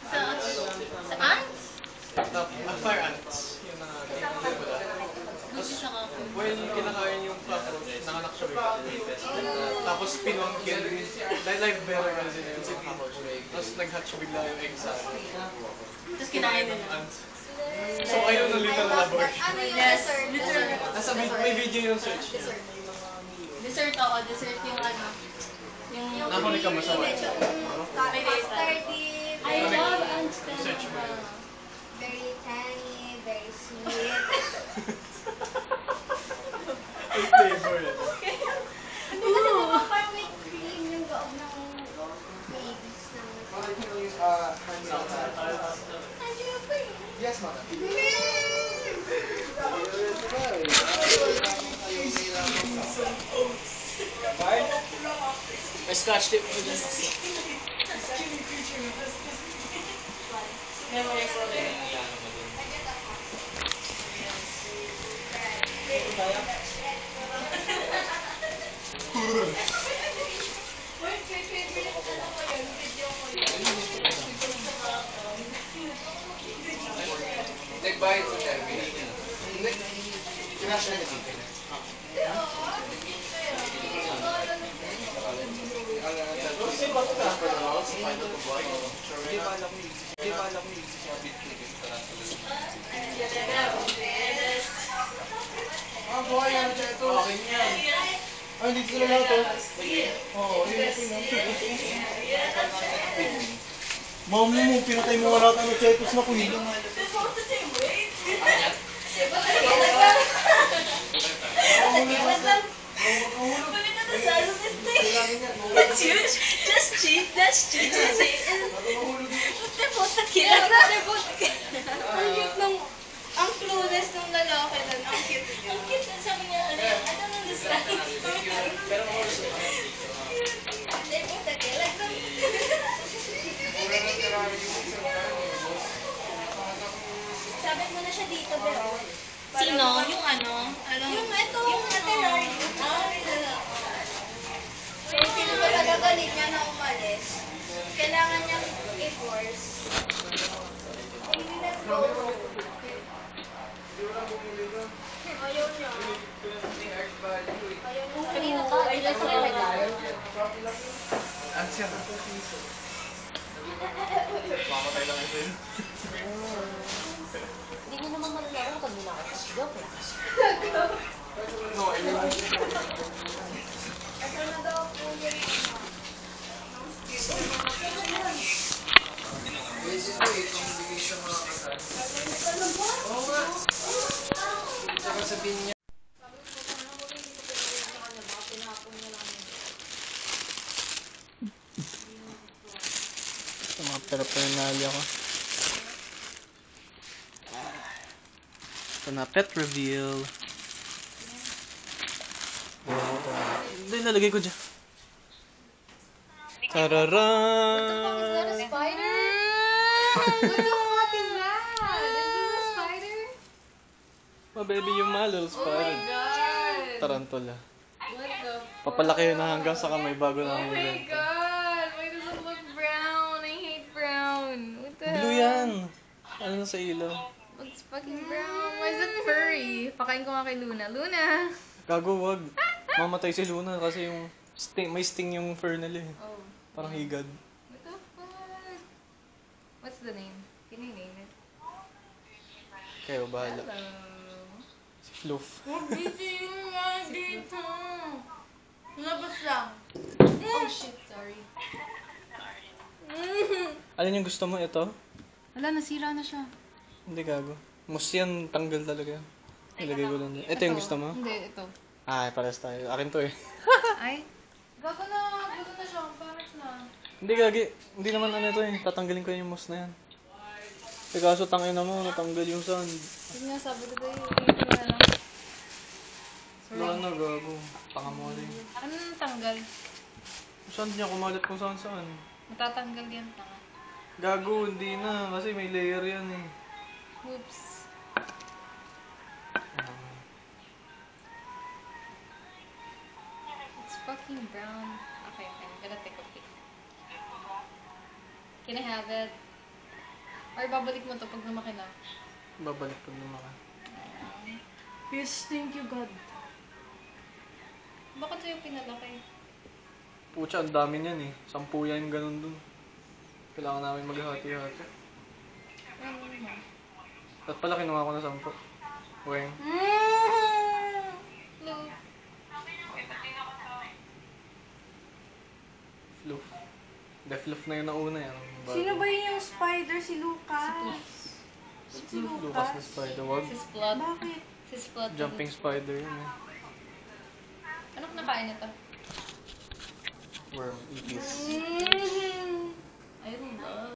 Sa ants? Fire ants. Yung Gusto siya ka. when kinakain yung cockroach, nanganak siya bigla. Tapos pinangkin, live burial din yung cockroach. Tapos nag-hatch bigla yung egg sa Tapos kinain nila. ants. So ayun ang little labor. Ano yung Yes, dessert? literal. May video yung search niya. Dessert ako. Dessert yung ano. Yung... Nakunik ka masawa. Custard dip. I love ants. Search mo. Very tangy, very sweet. Ay, flavor eh. Ano kasi diba parang may cream yung loob ng babies ng... Nandiyo pa eh. Yes, ma'am. May scotch tape mo dyan. Nagbayad sa Shelby. Kinash na dito. Ah, buhay yan siya ito. Ay, dito sila lahat to. Oo, yun yung Mom mo, pinatay mo wala tayo chetos na kuhin. That's huge. Just cheap. That's cheap. Ang cute nung... Ang clueless nung lalaki doon. Ang cute. Ang cute. Sabi niya, ano yan? I don't understand. They put the kill. Sabit mo na siya dito, pero... Sino? Yung ano? Yung ito, yung terrarium. Kung sino ba talaga need niya na umalis, kailangan niyang i-force. Ayaw niya. Kanina ka, ay lang sa regalo. Ansya. Mamatay lang ito yun. Hindi niyo naman malalaman kung kanina ako. Joke lang. No, I mean... Ito na daw po yung Ito mga paraphernalia ko. Ito na, pet reveal. Ito yung nalagay ko dyan. Tararan! Is that a spider? What the fuck is that? Is this a spider? Oh, baby, you my little Oh my spider. god. Tarantula. What the Papalaki yun na hanggang sa kamay bago Oh namin my ibenta. god. Why does it look brown? I hate brown. What the Blue hell? yan! Ano na sa ilaw? Looks fucking brown. Why is it furry? Pakain ko nga kay Luna. Luna! Gago, wag. Mamatay si Luna kasi yung may sting yung fur nila eh. Oh. Parang higad. What the fuck? What's the name? Can you name it? Kayo, bahala. Hello. Si Floof. Huwag busy yung mga dito. Labas lang. Oh shit, sorry. Alin yung gusto mo? Ito? Wala, nasira na siya. Hindi, gago. Mus yan, tanggal talaga. Ilagay ko lang dyan. Ito yung gusto mo? Hindi, ito. Ay, pares tayo. Akin to eh. Ay? Gago na siya. Pangit na. Hindi, gagi. Hindi naman ano ito eh. Tatanggalin ko yung mus na yan. Eh kaso tangin na mo, natanggal yung sand. Yun nga, sabi ko tayo. Ito na lang. Sorry. Wala na, gago. Pangamoli. Ano nang tanggal? Saan niya kumalat kung saan saan? Matatanggal yan, tanga. Gago, hindi na. Kasi may layer yan eh. Oops. It's fucking brown. Okay, I'm gonna take a pic. Can I have it? Or babalik mo to pag lumaki na? Babalik pag lumaki. Yes, thank you God. Bakit sa'yo pinalaki? Pucha, ang dami niyan eh. 10 yan ganun dun. Kailangan namin maghati-hati. Ano naman? At pala kinuha ko na 10. Weng. Look. Floof. The floof na yun nauna yan. Sino ba yun yung spider? Si Lucas? Si Lucas na spider. Wag. Si Splot. Bakit? Si Splot. Jumping spider yun eh. Anong nakain ito? Worm. Ipis. I love